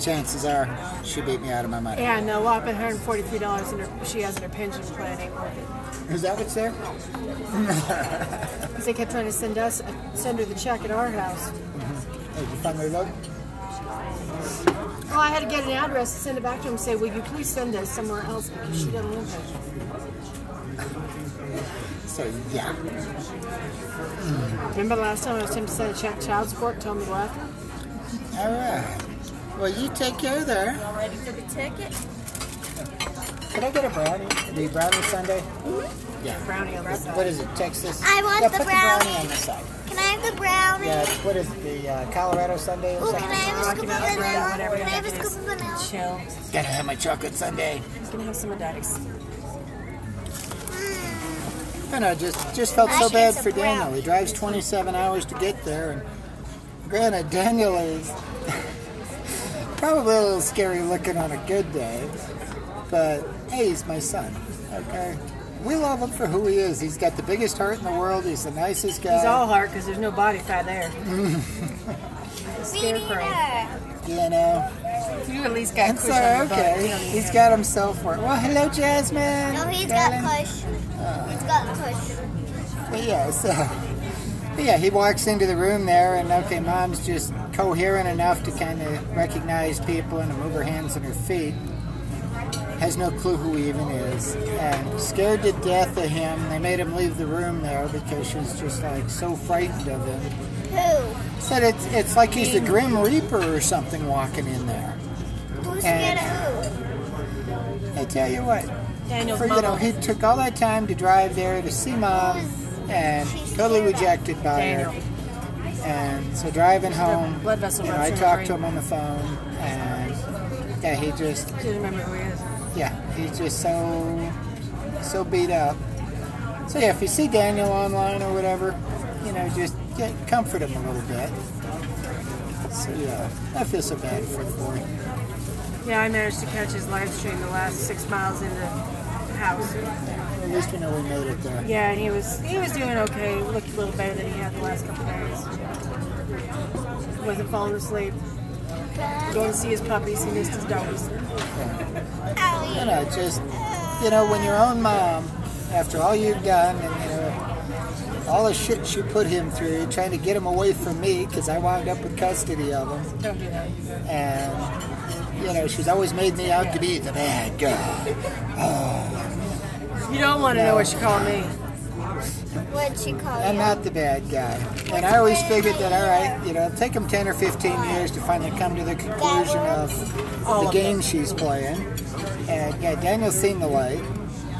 chances are she beat me out of my money. Yeah, no, whopping $143 in her, she has in her pension plan ain't worth it. Is that what's there? Because they kept trying to send her the check at our house. Hey, did you finally look? Well, I had to get an address to send it back to him and say, will you please send this somewhere else because she doesn't live there. So, yeah. Remember the last time I was him to send a check to child support and told me what? All right. Well, you take care of her. All ready for the ticket? Could I get a brownie? The brownie sundae? Mm-hmm. Yeah. Brownie on the side. What is it, Texas? I want yeah, the put brownie. the brownie on the side. Can I have the brownie? Yeah, what is it, the Colorado sundae or Ooh, something? can I have a scoop of Rocky Mountain Bread, vanilla? whatever Can I you have a have to scoop of vanilla? Chill. Gotta have my chocolate sundae. He's going to have some of Daddy's. I know, just felt I so should bad have for some Daniel. brownie. He drives 27 hours to get there, and granted, Daniel is probably a little scary looking on a good day, but hey, he's my son, okay? We love him for who he is. He's got the biggest heart in the world. He's the nicest guy. He's all heart because there's no body fat there. Scarecrow. You know? You at least got And cushion so, on your butt. You okay, don't need he's him. got himself work. Well, hello, Jasmine. No, he's darling. got push. He's got push. But yeah, he walks into the room there, and okay, Mom's just coherent enough to kind of recognize people and to move her hands and her feet. Has no clue who he even is, and scared to death of him. They made him leave the room there because she was just like so frightened of him. Who? Said it's like he's the Grim Reaper or something walking in there. Who's scared of who? I tell you what, Daniel's for, you know, he took all that time to drive there to see Mom, and totally rejected by her. And so driving home, blood vessel I rupture talked in to the him on the phone, and yeah, he just, Didn't remember who he is. yeah, he's just so beat up. So yeah, if you see Daniel online or whatever, just comfort him a little bit. So yeah, I feel so bad for the boy. Yeah, I managed to catch his live stream the last 6 miles into the house. At least we know we made it there. Yeah, and he was doing okay. Looked a little better than he had the last couple days. Wasn't falling asleep. Going to see his puppies. He missed his doggies. Just when your own mom, after all you've done and all the shit you put him through, trying to get him away from me because I wound up with custody of him. Don't do that. And she's always made me out to be the bad guy. Oh. You don't want to know what she called me. What'd she call I'm you? not the bad guy. And I always figured that, all right, it'll take them 10 or 15 years to finally come to the conclusion of the game she's playing. And yeah, Daniel's seen the light.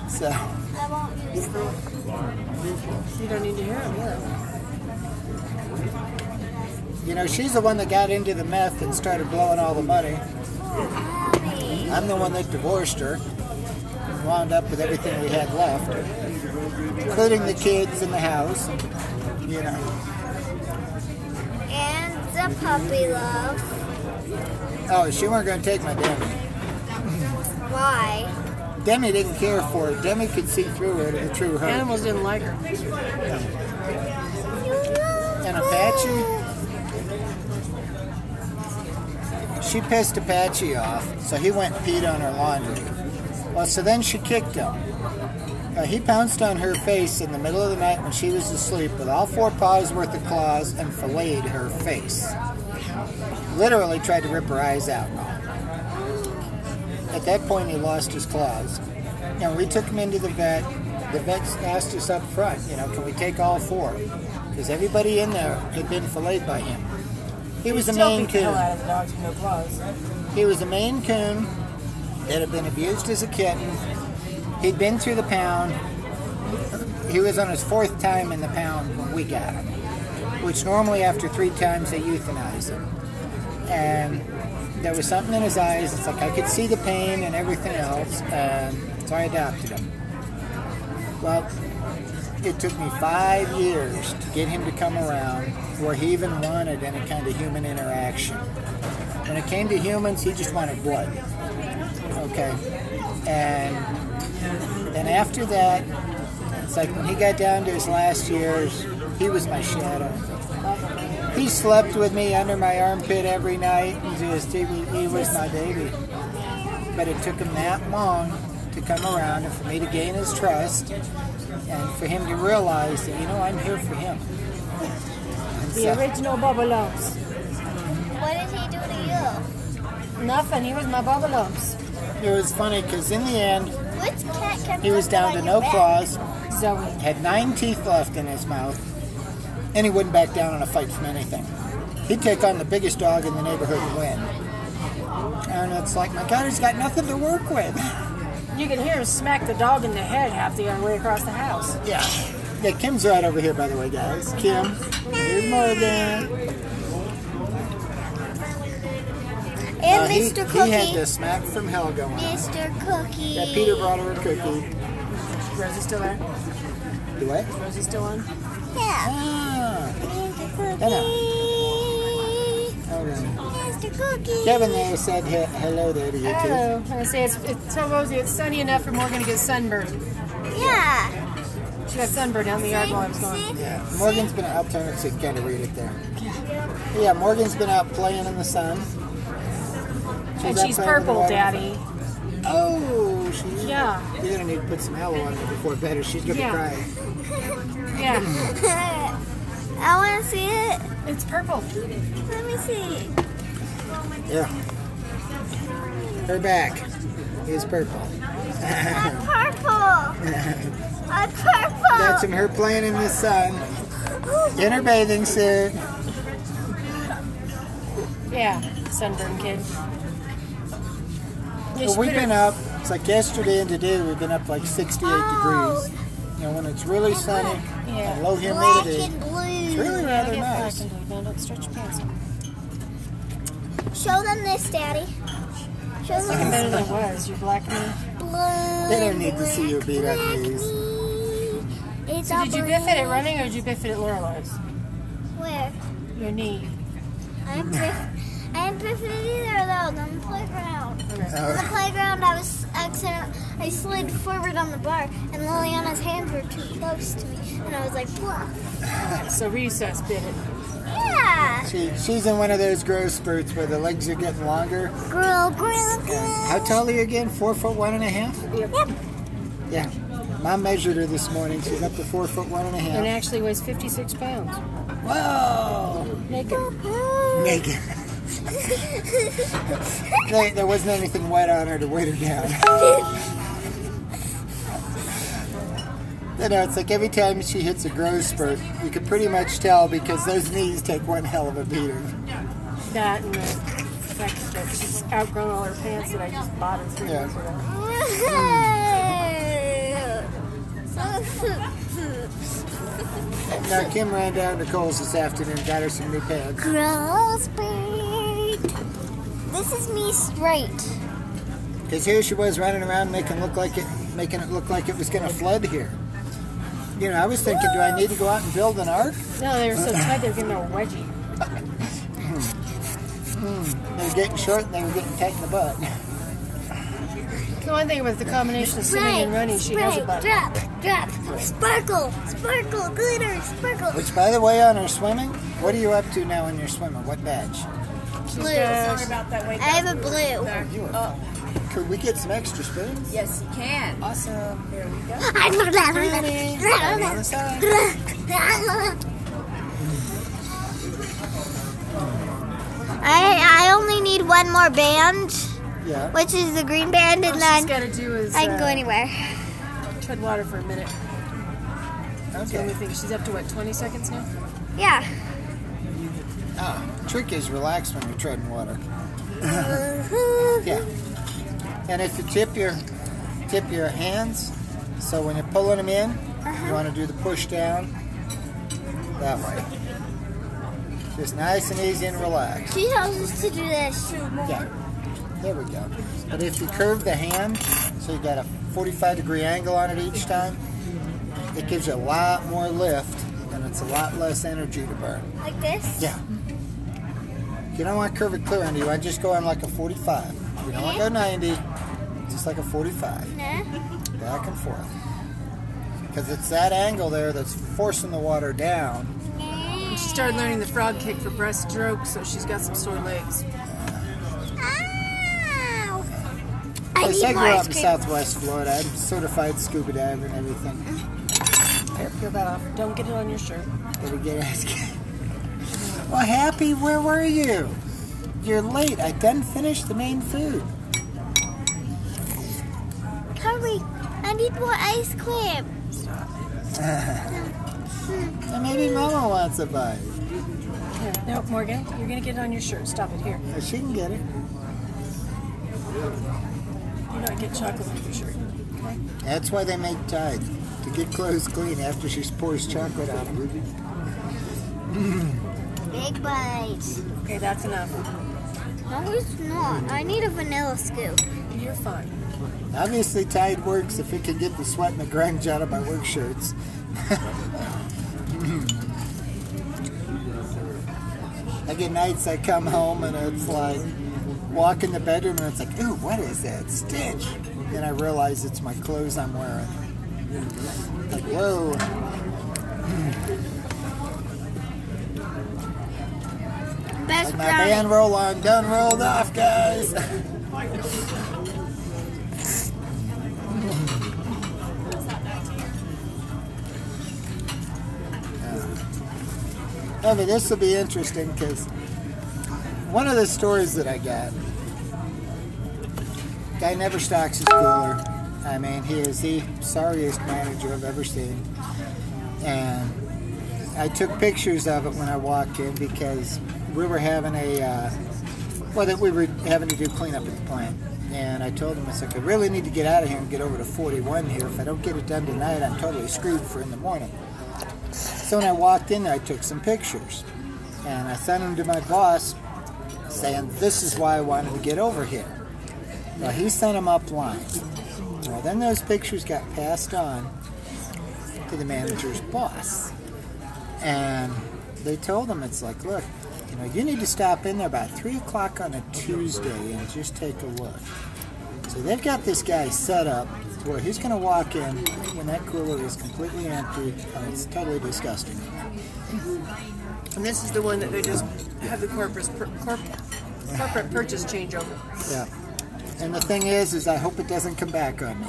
So. I won't use that. You don't need to hear him either. She's the one that got into the meth and started blowing all the money. Mommy. I'm the one that divorced her. Wound up with everything we had left, including the kids in the house. And the puppy love. Oh, she weren't going to take my Demi. Why? Demi didn't care for her. Demi could see through her to the true her. Animals didn't like her. And Apache, she pissed Apache off, so he went and peed on her laundry. Well, so then she kicked him. He pounced on her face in the middle of the night when she was asleep with all 4 paws worth of claws and filleted her face. Literally tried to rip her eyes out. At that point, he lost his claws. And we took him into the vet. The vets asked us up front, can we take all 4? Because everybody in there had been filleted by him. He was a Maine Coon. Out of the dogs with no claws. He was a Maine Coon that had been abused as a kitten. He'd been through the pound. He was on his 4th time in the pound when we got him, which normally after 3 times they euthanize him. And there was something in his eyes. It's like I could see the pain and everything else, and so I adopted him. Well, it took me 5 years to get him to come around where he even wanted any kind of human interaction. When it came to humans, he just wanted blood. Okay. And then after that, it's like when he got down to his last years, he was my shadow. He slept with me under my armpit every night, and he was my baby. But it took him that long to come around and for me to gain his trust and for him to realize that, I'm here for him. The original Bubba Lumps. What did he do to you? Nothing. He was my Bubba Lumps. It was funny because in the end, Which cat kept he was down to on no your back? claws, Zoe. had 9 teeth left in his mouth, and he wouldn't back down on a fight from anything. He'd take on the biggest dog in the neighborhood and win. And it's like, my God, he's got nothing to work with. You can hear him smack the dog in the head half the other way across the house. Yeah. Yeah, Kim's right over here, by the way, guys. Kim, here's Morgan. And Mr. Cookie. He had the smack from hell going on. Mr. Cookie. Yeah, Peter brought her a cookie. Rosie's still there? Do what? Rosie's still on? Yeah. Ah. Mr. Cookie. All right. Mr. Cookie. Kevin there said hello there to you, too. Hello. I say tell Rosie it's sunny enough for Morgan to get sunburned. Yeah. She got sunburned out in the yard while I was gone. Yeah. Morgan's been out, turn it so you can kind of read it there. Yeah, Morgan's been out playing in the sun. And out she's playing in the purple, water. Daddy. Oh, she's... Yeah. You're going to need to put some aloe on her before bed or she's going to Yeah. cry. Yeah. I want to see it. It's purple. Let me see. Yeah. Her back is purple. I'm purple. I'm purple. That's from her playing in the sun in her bathing suit. Yeah. Sunburned kid. Yeah, Well, we've been up, it's like yesterday and today, we've been up like 68 degrees. when it's really sunny and low Black humidity, and blue. it's really rather nice. No, don't stretch your pants. Show them this, Daddy. Show them Looking better this. than it was. You're black and Blue. They don't need to see your beat up black knees. knee. It's So a did you blue. biff it at running or did you biff it at Lorelei's? Where? Your knee. I didn't biff it either though. On the playground. Okay. On the playground, I slid forward on the bar, and Liliana's hands were too close to me, and I was like, "Blah." So recess bit it. Yeah. She's in one of those growth spurts where the legs are getting longer. Girl. How tall are you again? 4'1.5"? Yep. Yeah. Mom measured her this morning. She's up to 4'1.5". And actually weighs 56 pounds. Whoa! Naked. Naked. There wasn't anything wet on her to weight her down. It's like every time she hits a growth spurt, you can pretty much tell because those knees take one hell of a beating. That and the fact that she's outgrown all her pants that I just bought her 3 years ago. Now Kim ran down to Kohl's this afternoon and got her some new pants. Growth spurt. This is me straight. Because here she was running around making it look like it was going to flood here. I was thinking, do I need to go out and build an ark? No, they were so tight they were getting a wedgie. They were getting short and they were getting tight in the butt. The one thing with the combination of swimming and running, she has a butt. Drop, sparkle, glitter, sparkle. Which, by the way, on her swimming, what are you up to now when you're swimming? What badge? Blue. Sorry about that. Wait, I have a blue. You are. Could we get some extra spoons? yes, you can. Awesome. There we go. I only need one more band, Yeah. which is the green band, and All then she's got to do is I can go anywhere. tread water for a minute. So let me Okay. think. She's up to what, 20 seconds now? Yeah. Trick is relax when you're treading water. Yeah. And if you tip your hands, so when you're pulling them in, you want to do the push down that way. Just nice and easy and relaxed. She tells us to do this. Yeah. There we go. But if you curve the hand, so you got a 45-degree angle on it each time, it gives you a lot more lift and it's a lot less energy to burn. Like this? Yeah. You don't want to curve it clear under you. I just go on like a 45. You don't want to go 90. Just like a 45. Nah. Back and forth. Because it's that angle there that's forcing the water down. She started learning the frog kick for breaststroke, so she's got some sore legs. Ow! I Yes, need I more grew up ice in cream. Southwest Florida. I'm certified scuba diver and everything. Here, peel that off. Don't get it on your shirt. Gotta get ice cream. Well, Happy, where were you? You're late. I done finished the main food. Hurry! I need more ice cream. So maybe Mama wants a bite. Here. No, Morgan, you're going to get it on your shirt. Stop it. Here. She can get it. You don't get chocolate on your shirt. Okay? That's why they make Tide. To get clothes clean after she pours chocolate on them. Big bite. Okay, that's enough. No, it's not. I need a vanilla scoop. You're fine. Obviously, Tide works if it can get the sweat and the grunge out of my work shirts. I get nights I come home and it's like, walk in the bedroom and it's like, ooh, what is that stench? Then I realize it's my clothes I'm wearing. Like, whoa. Best Like my brownie. band roll on, done rolled off, guys. I mean, this will be interesting because one of the stories that I got, guy never stocks his cooler. I mean, he is the sorriest manager I've ever seen. And I took pictures of it when I walked in because we were having we were having to do cleanup at the plant. And I told him, I said, I really need to get out of here and get over to 41 here. If I don't get it done tonight, I'm totally screwed for in the morning. So when I walked in there, I took some pictures. And I sent them to my boss saying, this is why I wanted to get over here. Well, he sent them up line. Well, then those pictures got passed on to the manager's boss. And they told him, it's like, look, you know, you need to stop in there about 3 o'clock on a Tuesday and just take a look. So they've got this guy set up to where he's going to walk in when that cooler is completely empty, and it's totally disgusting. And this is the one that they just have the corporate purchase changeover. Yeah. And the thing is I hope it doesn't come back on me.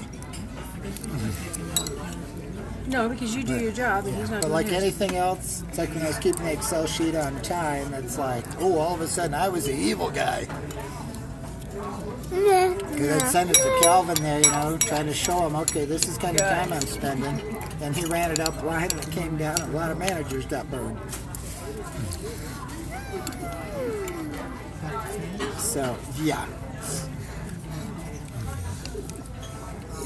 No, because you do your job and he's not But doing like his. anything else, it's like when I was keeping the Excel sheet on time, it's like, oh, all of a sudden I was the evil guy. Because I'd send it to Calvin there, you know, trying to show him, okay, this is kind of time I'm spending. And he ran it up line and it came down and a lot of managers got burned. So, yeah.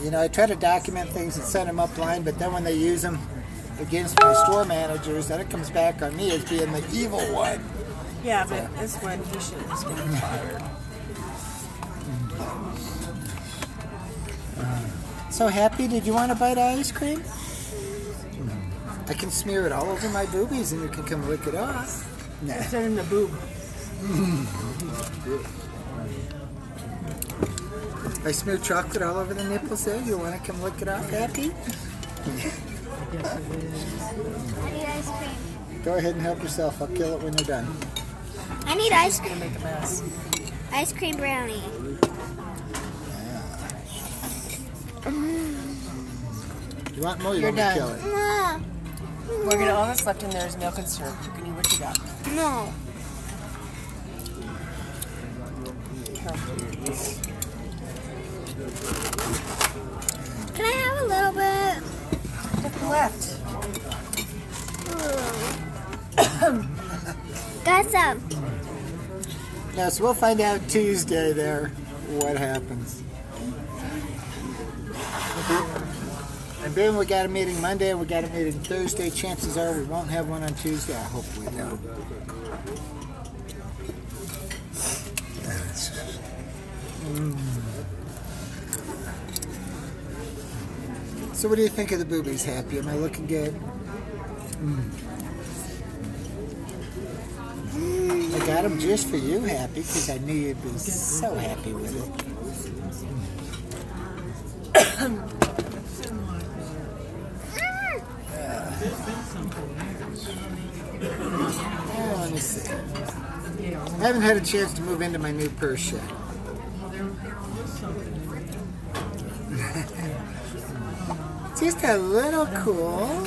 You know, I try to document things and send them up line, but then when they use them against my store managers, then it comes back on me as being the evil one. Yeah, but this one, he should have been fired. So Happy, did you want a bite of ice cream? I can smear it all over my boobies and you can come lick it off. Nah. Send him the boob. I smear chocolate all over the nipples there. You want to come lick it off, Happy? I need ice cream. Go ahead and help yourself. I'll kill it when you're done. I need ice Gonna cream. make a mess. Ice cream brownie. You want more? You You're want me to done. kill it? No. We're gonna all that's left in there is milk and syrup. You can eat what you got. No. Can I have a little bit? What's left? Got some. Yeah, so we'll find out Tuesday there what happens. And then we got a meeting Monday and we got a meeting Thursday. Chances are we won't have one on Tuesday. I hope we don't. So what do you think of the boobies, Happy? Am I looking good? I got them just for you, Happy, because I knew you'd be so happy with it. Let me see. I haven't had a chance to move into my new purse yet. Just a little cool.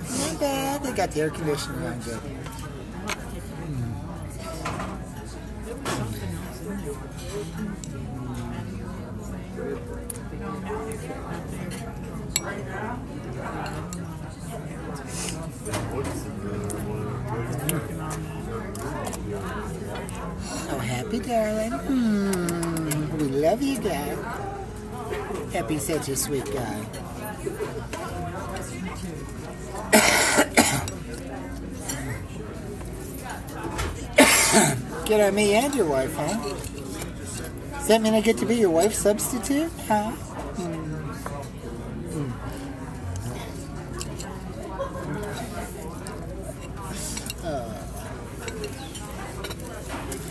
Not bad. They got the air conditioner on good. Oh, Happy, darling. We love you, guy. Happy's such a sweet guy. Get on me and your wife, huh? Does that mean I get to be your wife's substitute? Huh?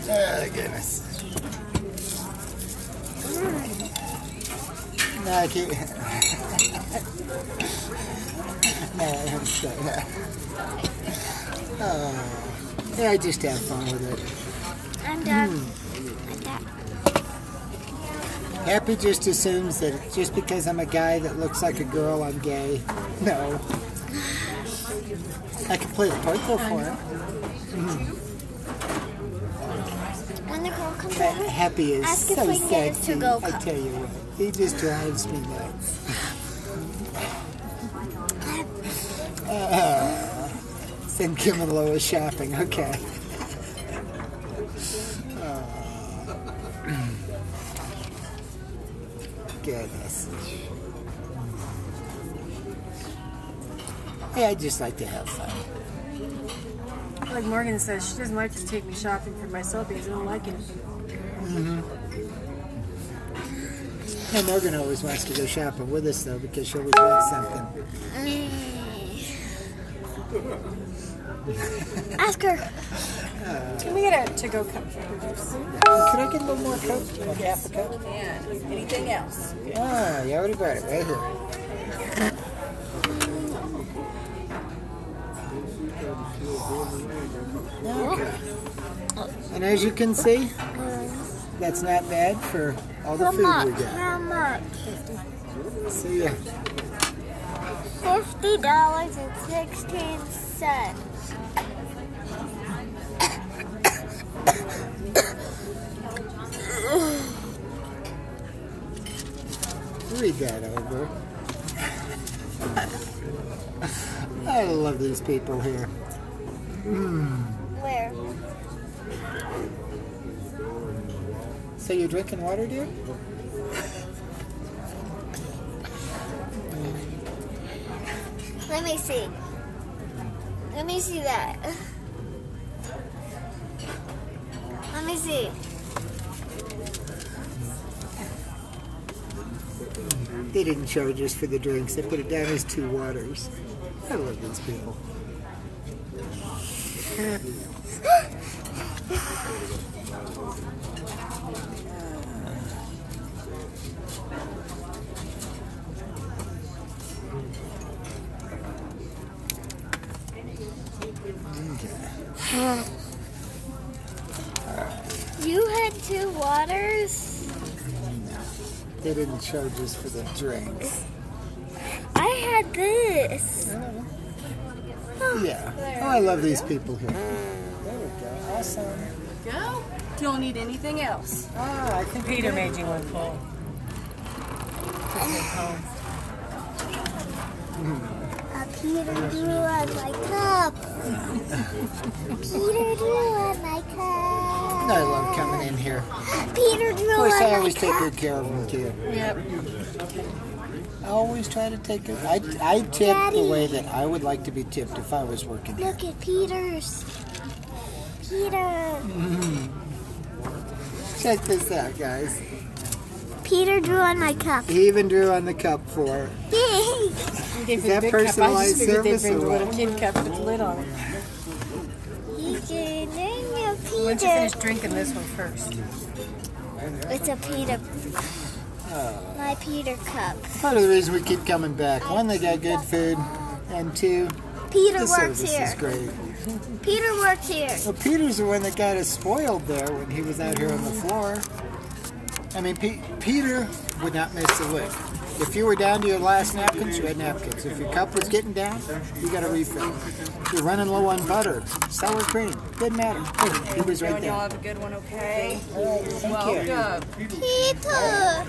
Oh, goodness. No, I can't. No, I haven't said that. Oh. Yeah, I just have fun with it. I'm done. Happy just assumes that just because I'm a guy that looks like a girl, I'm gay. No. I can play the part though for him. When the girl comes over, Happy is ask if so we can get his sexy. to-go I cup. tell you what, he just drives me nuts. Send Kim and Lois shopping. Okay. Hey, I just like to have fun. Like Morgan says, she doesn't like to take me shopping for myself because I don't like it. Hey, Morgan always wants to go shopping with us, though, because she always wants something. Ask her. Can we get a to-go cup for her juice? Could I get a little more Coke? Like half a cup? And anything else? Ah, you already brought it right here. Okay. And as you can see, that's not bad for all the food we got. How much? See ya. $50.16. Read that over. I love these people here. Where? So you're drinking water, dear? Let me see. Let me see that. Let me see. They didn't charge us for the drinks. They put it down as 2 waters. I love these people. You had 2 waters? They didn't charge us for the drinks. I had this. Yeah. Oh, I love these people here. There we go. Awesome. Go. Don't need anything else. Ah, I think Peter made you one full. Peter drew on my cup. Peter drew on my cup. I love coming in here. Peter drew Of course, on I my always take cup. good care of them, too. Yep. I always try to take good. I tip Daddy. the way that I would like to be tipped if I was working here. Look at Peter's. Peter. Check this out, guys. Peter drew on my cup. He even drew on the cup for her. Yay! Is that personalized service They bring or the little what? kid cup with the lid on it. He's doing Why don't you Peter. finish drinking this one first? It's a Peter. My Peter cup. Part of the reason we keep coming back. 1, they got good food, and 2, Peter the works service is here. great. Peter works here. Well, Peter's the one that got us spoiled there when he was out here on the floor. I mean, Peter would not miss a lick. If you were down to your last napkins, you had napkins. If your cup was getting down, you got a refill. If you're running low on butter, sour cream, didn't matter. Hey, he was right Y'all there. have a good one, okay? Thank you. Welcome. Peter.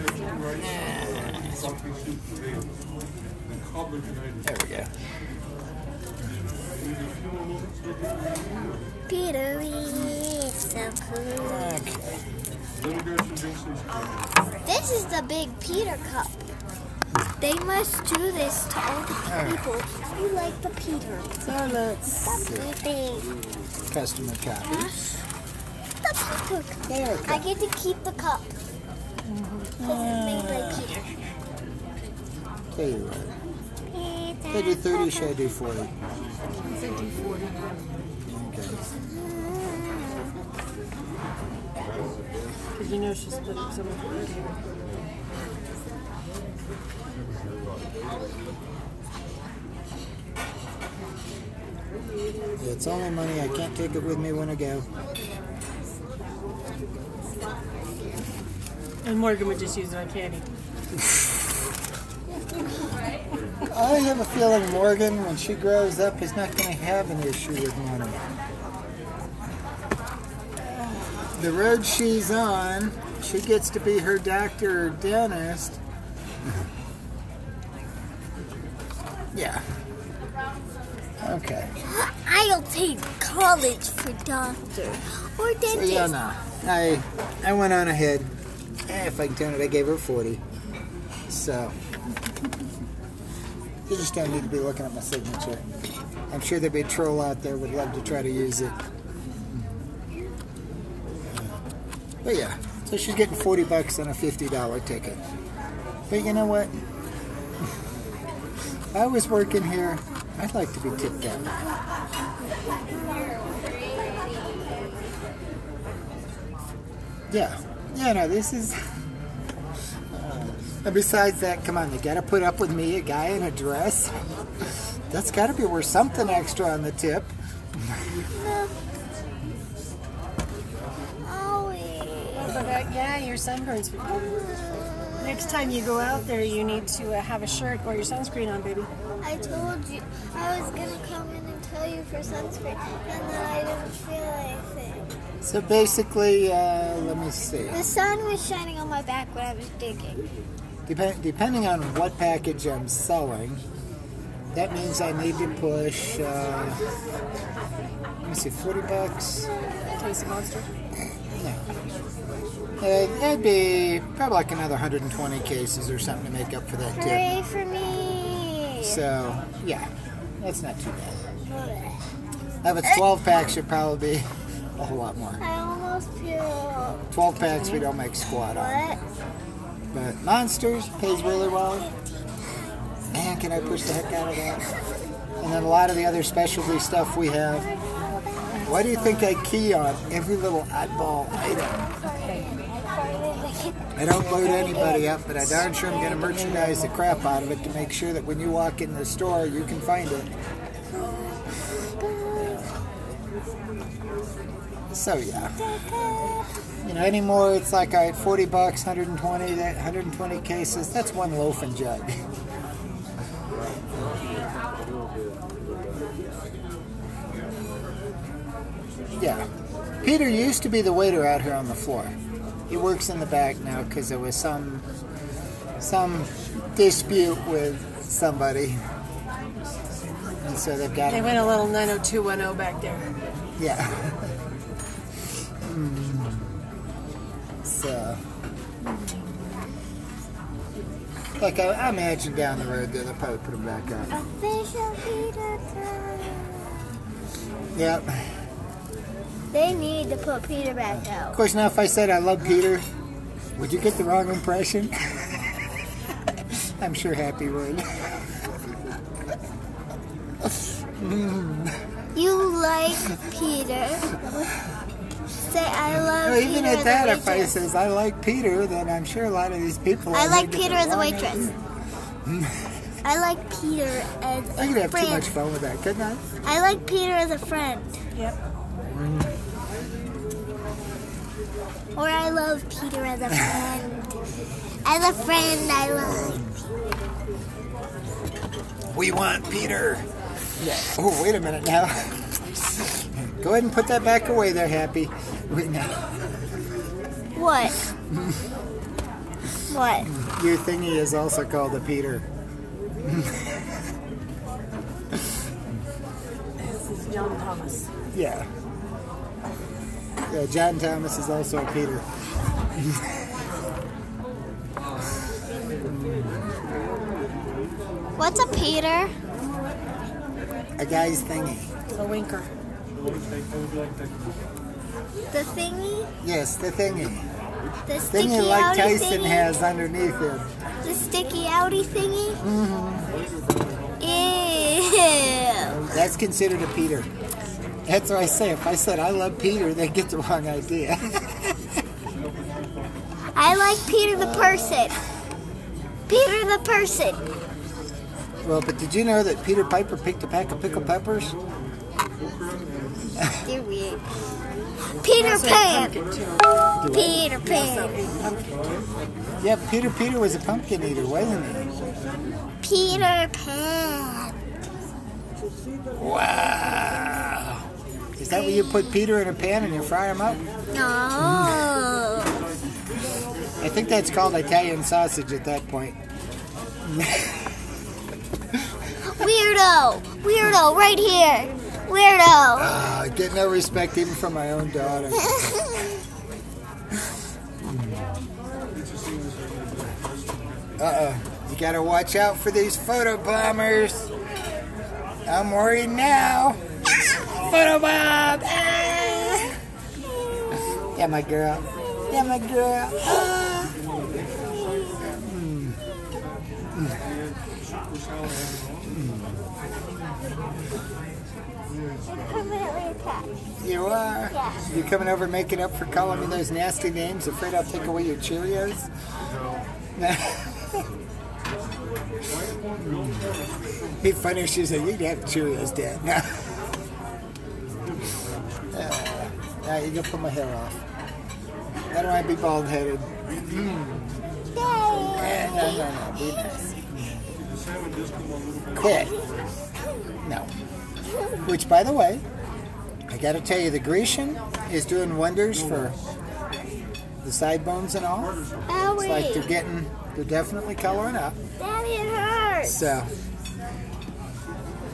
There we go. Peter is so cool. Okay. This is the big Peter cup. They must do this to all the people who like the Peter. So let's The big. customer copy. The Peter cup. There we I go. get to keep the cup. Because it's made by Peter. Tell you what. Should I do 30 or should I do 40? Okay. Because you know she split up some of her here. It's only money. I can't take it with me when I go. And Morgan would just use it on candy. I have a feeling Morgan, when she grows up, is not going to have an issue with money. The road she's on, she gets to be her doctor or dentist. Yeah. Okay. I'll take college for doctor or So dentist. yeah, no. I went on ahead. If I can count it, I gave her 40. So, you just don't need to be looking at my signature. I'm sure there'd be a troll out there would love to try to use it. But yeah, so she's getting $40 on a $50 ticket. But you know what? If I was working here, I'd like to be tipped out. Yeah. Yeah, no, this is... and besides that, come on, you gotta put up with me, a guy in a dress. That's gotta be worth something extra on the tip. But yeah, your sunburns. Next time you go out there, you need to have a shirt or your sunscreen on, baby. I told you I was gonna come in and tell you for sunscreen, and then I didn't feel anything. So basically, let me see. The sun was shining on my back when I was digging. Depending on what package I'm selling, that means I need to push, let me see, $40. Taste of Monster? No. That'd be probably like another 120 cases or something to make up for that tip. Hooray for me! So, yeah, that's not too bad. If it's 12 packs, should probably be a whole lot more. I almost feel... 12 packs we don't make squat on. What? But Monsters pays really well. Man, can I push the heck out of that? And then a lot of the other specialty stuff we have. Why do you think I key on every little oddball item? I don't load anybody up, but I darn sure I'm going to merchandise the crap out of it to make sure that when you walk in the store, you can find it. So yeah. You know, anymore it's like, all right, $40, 120, that 120 cases, that's one loaf and jug. Yeah. Peter used to be the waiter out here on the floor. He works in the back now because there was some dispute with somebody. And so they've got They went a little 90210 back there. Yeah. So, like I imagine down the road there, they'll probably put them back up. Official Peter time. Yep. They need to put Peter back out. Of course, now if I said I love Peter, would you get the wrong impression? I'm sure Happy would. You like Peter. Say I love Well, Peter. even at that, if I says I like Peter, then I'm sure a lot of these people. I like Peter as a waitress. I like Peter as a I could have friend. too much fun with that, couldn't I? I like Peter as a friend. Yep. Or I love Peter as a friend. As a friend, I like Peter. We want Peter. Yeah. Oh, wait a minute now. Go ahead and put that back away there, Happy. Wait now. What? What? Your thingy is also called a Peter. This is John Thomas. Yeah. Yeah, John Thomas is also a Peter. What's a Peter? A guy's thingy. A winker. The thingy? Yes, the thingy. The sticky Thingy like outy Tyson thingy? has underneath him. The sticky outy thingy? Ew. That's considered a Peter. That's what I say. If I said I love Peter, they get the wrong idea. I like Peter the person. Peter the person. Well, but did you know that Peter Piper picked a pack of pickled peppers? You're weird. Peter Pan. Peter Pan. Yeah, Peter was a pumpkin eater, wasn't he? Peter Pan. Wow. Is that where you put Peter in a pan and you fry him up? No. I think that's called Italian sausage at that point. Weirdo. Weirdo, right here. Weirdo. I get no respect even from my own daughter. Uh-oh. You gotta watch out for these photo bombers. I'm worried now. Photo bomb! Ah! Yeah, my girl. Yeah, my girl. Ah! Permanently attached. You are? Yeah. You coming over making up for calling me those nasty names? Afraid I'll take away your Cheerios? Be funny if she said, you can have Cheerios, Dad. No. Now you gonna put my hair off. I don't want to be bald-headed. No, be nice. Quit. No. Which, by the way, I gotta tell you, the Grecian is doing wonders for the side bones and all. Owie. It's like they're definitely coloring up. Daddy, it hurts. So,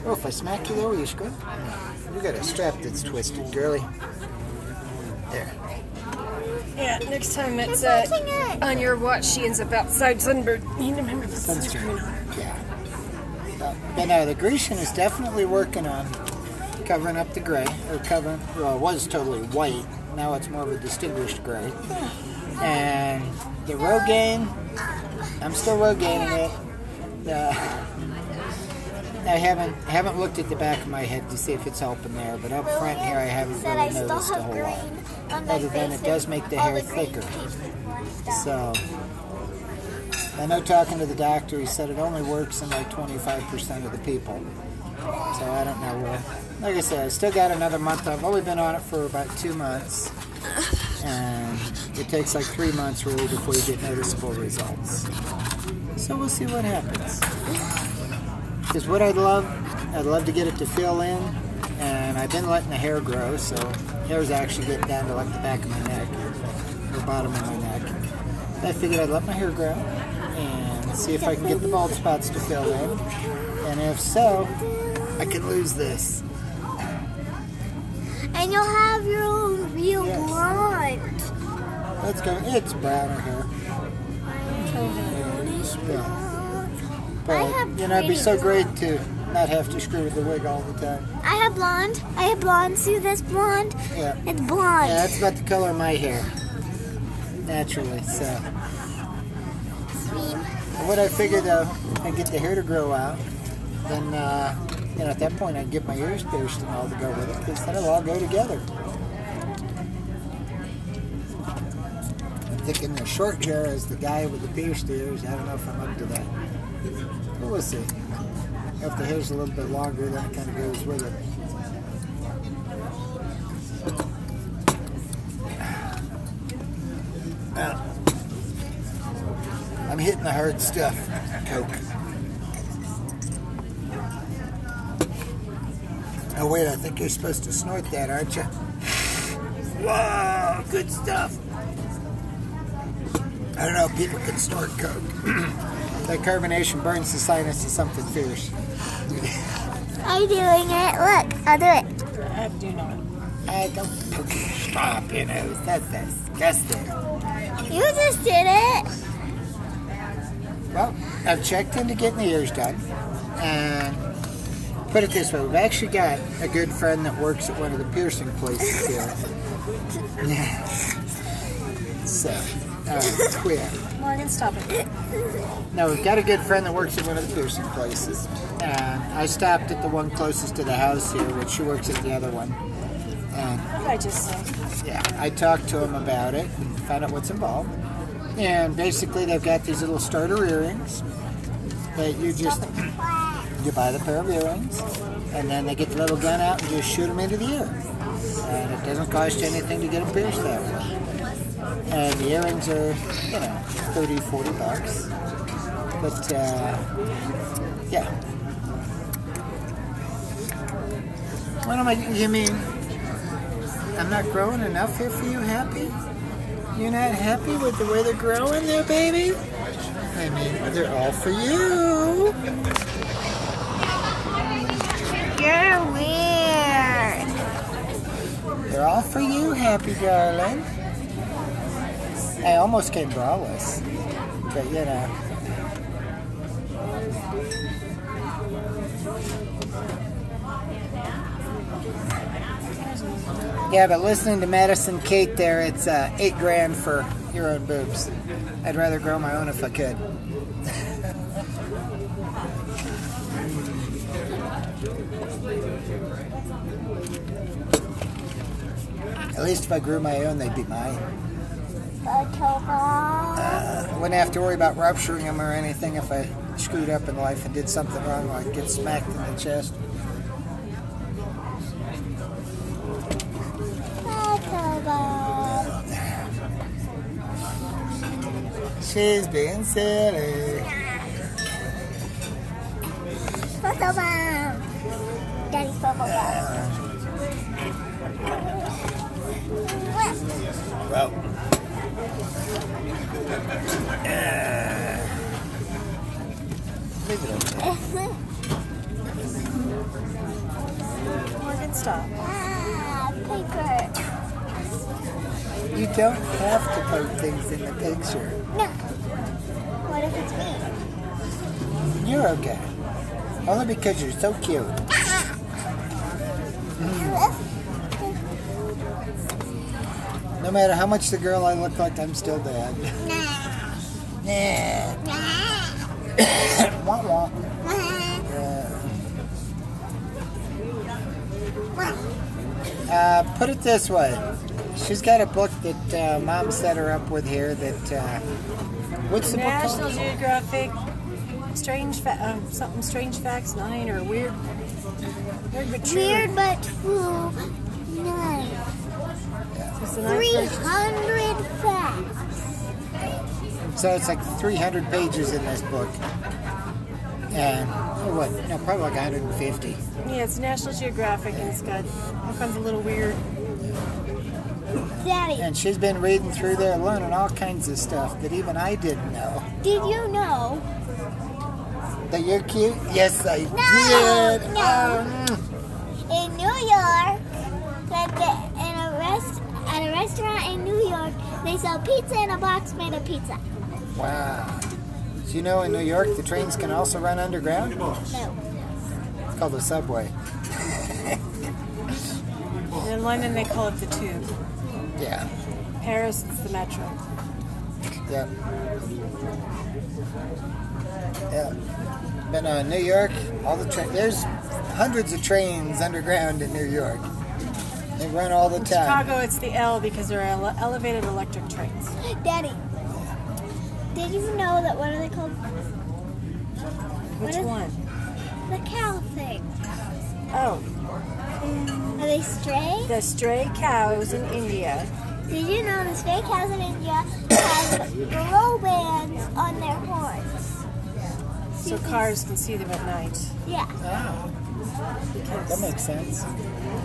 oh, if I smack you there, will you squint? You got a strap that's twisted, girly. There. Yeah, next time it's touching it. on your watch, she ends up outside sunburn. You need to remember the sunscreen on her. Yeah. But no, the Grecian is definitely working on covering up the gray, or covering. Well, it was totally white. Now it's more of a distinguished gray. And the Rogaine, I'm still Rogaining it. I haven't looked at the back of my head to see if it's helping there, but up front here I haven't Said really I still noticed a have whole lot. green on my Other than face it does and make the all hair green thicker. pieces washed out. So, I know talking to the doctor, he said it only works in like 25% of the people. So I don't know where. Like I said, I still got another month. I've only been on it for about 2 months. And it takes like 3 months really before you get noticeable results. So we'll see what happens. Because what I'd love to get it to fill in. And I've been letting the hair grow, so hair's actually getting down to like the back of my neck, the bottom of my neck. I figured I'd let my hair grow and see if I can get the bald spots to fill in. And if so, I can lose this. And you'll have your own real blonde. Let's go. It's browner hair. Yeah. But, you know, it'd be so great to not have to screw with the wig all the time. I have blonde. See this blonde? Yeah. It's blonde. Yeah, that's about the color of my hair. Naturally, so. But what I figured though, if I get the hair to grow out, then, you know, at that point I'd get my ears pierced and all to go with it, because then it'll all go together. I'm thinking the short hair as the guy with the pierced ears. I don't know if I'm up to that. But we'll see. If the hair's a little bit longer, then it kind of goes with it. I'm hitting the hard stuff. Coke. Oh wait, I think you're supposed to snort that, aren't you? Whoa, good stuff. I don't know if people can snort Coke. That carbonation burns the sinus of something fierce. Are you doing it? Look, I'll do it. I do not. I don't stop your nose. That's disgusting. You just did it. Well, I've checked into getting the ears done. And put it this way, we've actually got a good friend that works at one of the piercing places here. So, quit. Morgan, stop it. No, we've got a good friend that works at one of the piercing places. I stopped at the one closest to the house here, which she works at the other one. And What did I just say? yeah, I talked to him about it and found out what's involved. And basically, they've got these little starter earrings that you buy the pair of earrings, and then they get the little gun out and just shoot them into the ear. And it doesn't cost you anything to get them pierced that way. And the earrings are, you know, 30, 40 bucks. But, yeah. What am I, you mean, I'm not growing enough here for you, Happy? You're not happy with the way they're growing there, baby? I mean, they're all for you. You're weird. They're all for you, Happy darling. I almost came braless, but you know, Yeah, but listening to Madison Kate there, it's $8 grand for your own boobs. I'd rather grow my own if I could. At least if I grew my own, they'd be mine. Wouldn't have to worry about rupturing them or anything if I screwed up in life and did something wrong, like get smacked in the chest. She's being silly. Bubble gum. Daddy's bubble gum. Well. Leave it okay. Morgan, stop. Paper. You don't have to put things in the picture. No. What if it's me? You're okay. Only because you're so cute. No matter how much the girl I look like, I'm still bad. Nah. Wah wah. Put it this way. She's got a book that Mom set her up with here that, what's the book National called? Geographic, something Strange Facts 9 or Weird but True. Weird but true. 9. It's the 9th 300 facts. So it's like 300 pages in this book. And, what? No, probably like 150. Yeah, it's National Geographic and it's got all kinds of little weird. Daddy, And she's been reading through there, learning all kinds of stuff that even I didn't know. did you know? That you're cute? Yes, I did. No. In New York, at a restaurant in New York, they sell pizza in a box made of pizza. Wow. So you know in New York the trains can also run underground? No. It's called the subway. And in London they call it the Tube. Yeah. Paris, it's the Metro. Yep. Yeah. But New York, all the there's hundreds of trains underground in New York. They run all the time. Chicago, it's the L because they're elevated electric trains. Daddy, did you know that what are they called? Which one? The cow thing. Oh, Are they stray? the stray cow. It was in India. Did you know the stray cows in India have glow bands on their horns? So cars can see them at night. Yeah. Oh, that Because, makes sense.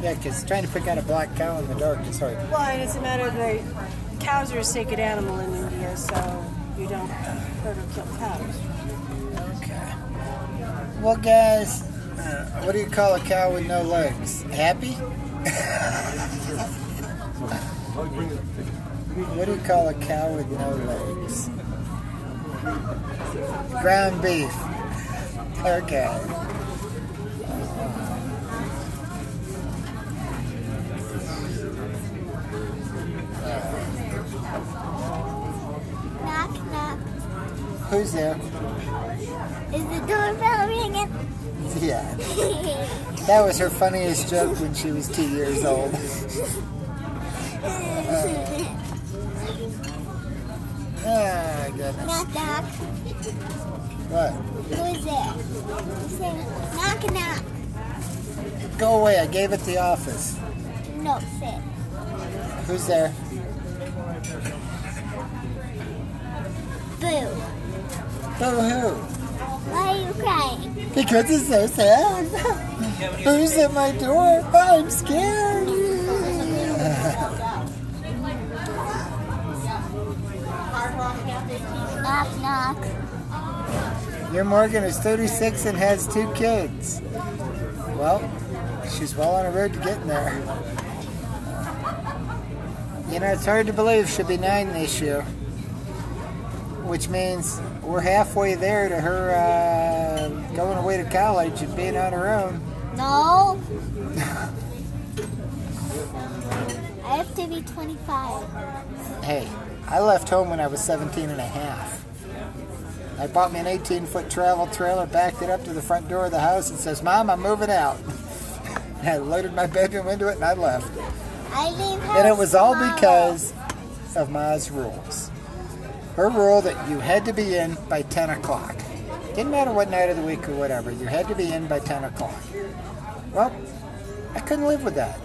Yeah, because trying to pick out a black cow in the dark is hard. well, and it's a matter of cows are a sacred animal in India, so you don't hurt or kill cows. Okay. Well, guys, what do you call a cow with no legs? Happy? What do you call a cow with no legs? Ground beef. Okay. Knock, knock. Who's there? Is the doorbell ringing? Yeah. That was her funniest joke when she was 2 years old. Ah, goodness. Knock, knock. What? Who is there? You say, knock, knock. Go away, I gave it the office. No, say. Who's there? Boo. Boo-hoo. Why are you crying? Because it's so sad. Who's at my door? I'm scared. Knock, knock. Your Morgan is 36 and has 2 kids. Well, she's well on her road to getting there. You know, it's hard to believe she'll be 9 this year. Which means we're halfway there to her going away to college and being on her own. No. I have to be 25. Hey, I left home when I was 17 and a half. I bought me an 18-foot travel trailer, backed it up to the front door of the house, and says, "Mom, I'm moving out." And I loaded my bedroom into it, and I left. I leave house And it was all tomorrow. because of Ma's rules. Her rule that you had to be in by 10 o'clock. Didn't matter what night of the week or whatever, you had to be in by 10 o'clock. Well, I couldn't live with that.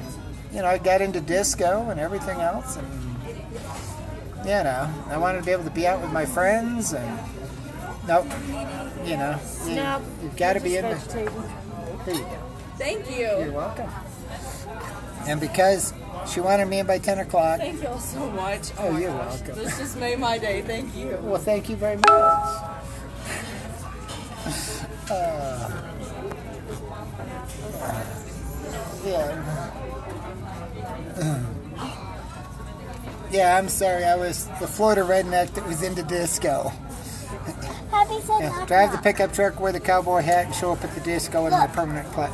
You know, I got into disco and everything else, and, you know, I wanted to be able to be out with my friends, and, nope, you know, you've got to be in. Here you go. Thank you. You're welcome. And because she wanted me in by 10 o'clock. Thank you all so much. Oh, my you're gosh. welcome. This just made my day. Thank you. Well, thank you very much. Yeah, I'm sorry. I was the Florida redneck that was into disco. Happy said Yeah, drive the pickup truck, wear the cowboy hat, and show up at the disco in my Look. permanent How you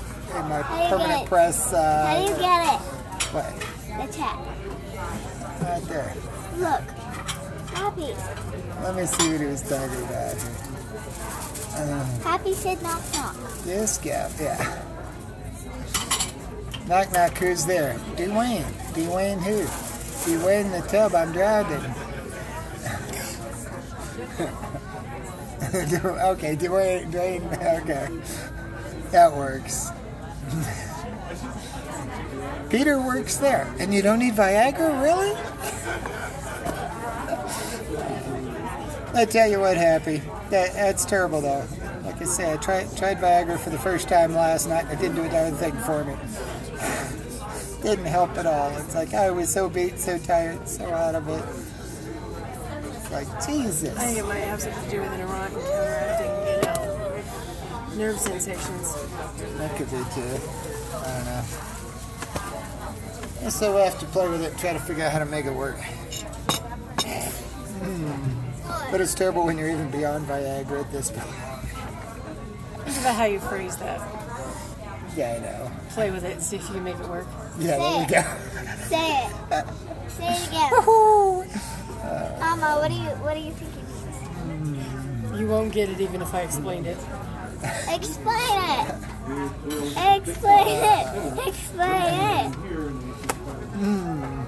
permanent get it? press. How do you get it? What? The chat. Right there. Look. Happy. Let me see what he was talking about here. Happy said knock knock. Disco, yeah. Knock knock, who's there? Dwayne. Dwayne who? Dwayne the tub, I'm drowning. Okay, Dwayne, okay. That works. Peter works there. And you don't need Viagra, really? I tell you what, Happy. That's terrible, though. Like I said, I tried Viagra for the first time last night, and it didn't do a darn thing for me. Didn't help at all. It's like I was so beat, so tired, so out of it. It's like, Jesus. I think it might have something to do with the neuron counteracting, nerve sensations. That could be too. I don't know. And so we have to play with it and try to figure out how to make it work. But it's terrible when you're even beyond Viagra at this point. Think about how you phrase that. Yeah, I know. Play with it and see if you can make it work. Yeah, there we go. Say it. Say it again. Mama, what do you think it means? You won't get it even if I explained it. Explain it. Explain it. Explain it.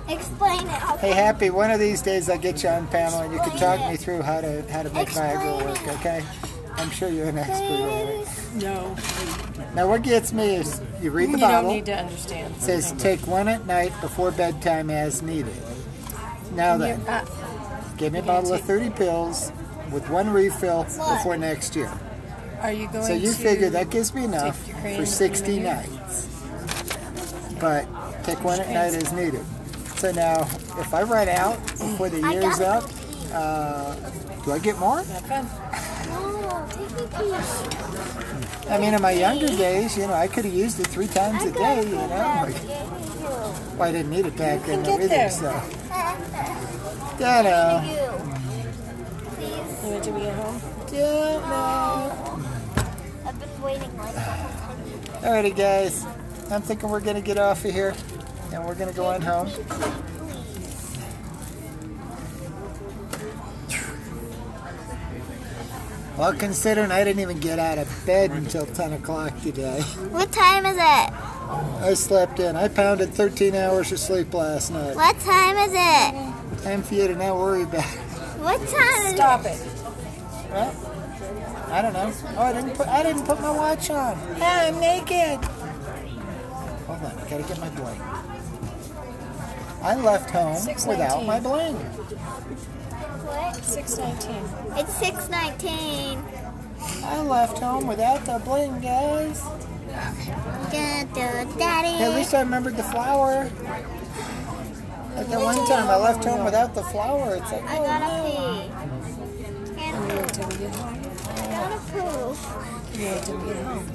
Explain it. Okay. Hey, Happy, one of these days I'll get you on panel and you can talk me through how to make Viagra work, okay? I'm sure you're an expert at it. No. Now, what gets me is you read the You bottle. don't need to understand. It says take one at night before bedtime as needed. Now then, give me a bottle of 30 pills with one refill before next year. Are you going So you to figure that gives me enough take your crayons for and 60 put them in here? nights. But take one at night as needed. So now, if I run out before the year's up, do I get more? Have fun. No, take me peace. I mean, in my younger days, you know, I could have used it 3 times a day, you know. Like, well, I didn't need it back then get either, there. so. You know. Please. You want to be at home? I've been waiting like that. Alrighty, guys. I'm thinking we're going to get off of here, and we're going to go on home. Well, considering I didn't even get out of bed until 10 o'clock today. What time is it? I slept in. I pounded 13 hours of sleep last night. What time is it? Time for you to not worry about it. What time is Stop it. Well, I don't know. Oh, I didn't put my watch on. Hey, I'm naked. Hold on, I gotta get my bling. I left home 6:19. without my bling. What? 6:19. It's 6:19. I left home without the bling, guys. Daddy. Hey, at least I remembered the flower. Like that one time I left home without the flower. It's like, I oh gotta no. pee. Can't You poo. want to get home? I gotta poo. You want to get home?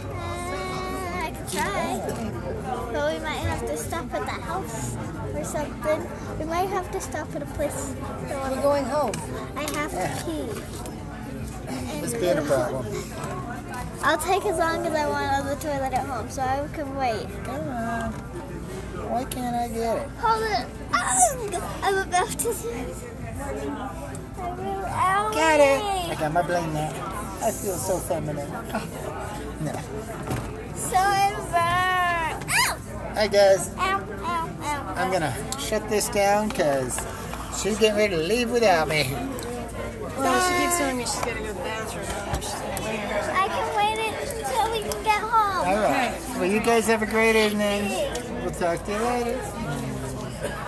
I could try. But we might have to stop at the house or something. We might have to stop at a place. We're going home. I have to pee. It's been a problem. I'll take as long as I want on the toilet at home, so I can wait. Come on. Why can't I get it? Hold it. I'm about to Got it. I got my bling now. I feel so feminine. No. So embarrassed. Ow! Hi guys. Ow, ow, ow. I'm gonna shut this down because she's getting ready to leave without me. Well, she keeps telling me she's got to go to the bathroom. I can wait until we can get home. All right. Well, you guys have a great evening. We'll talk to you later.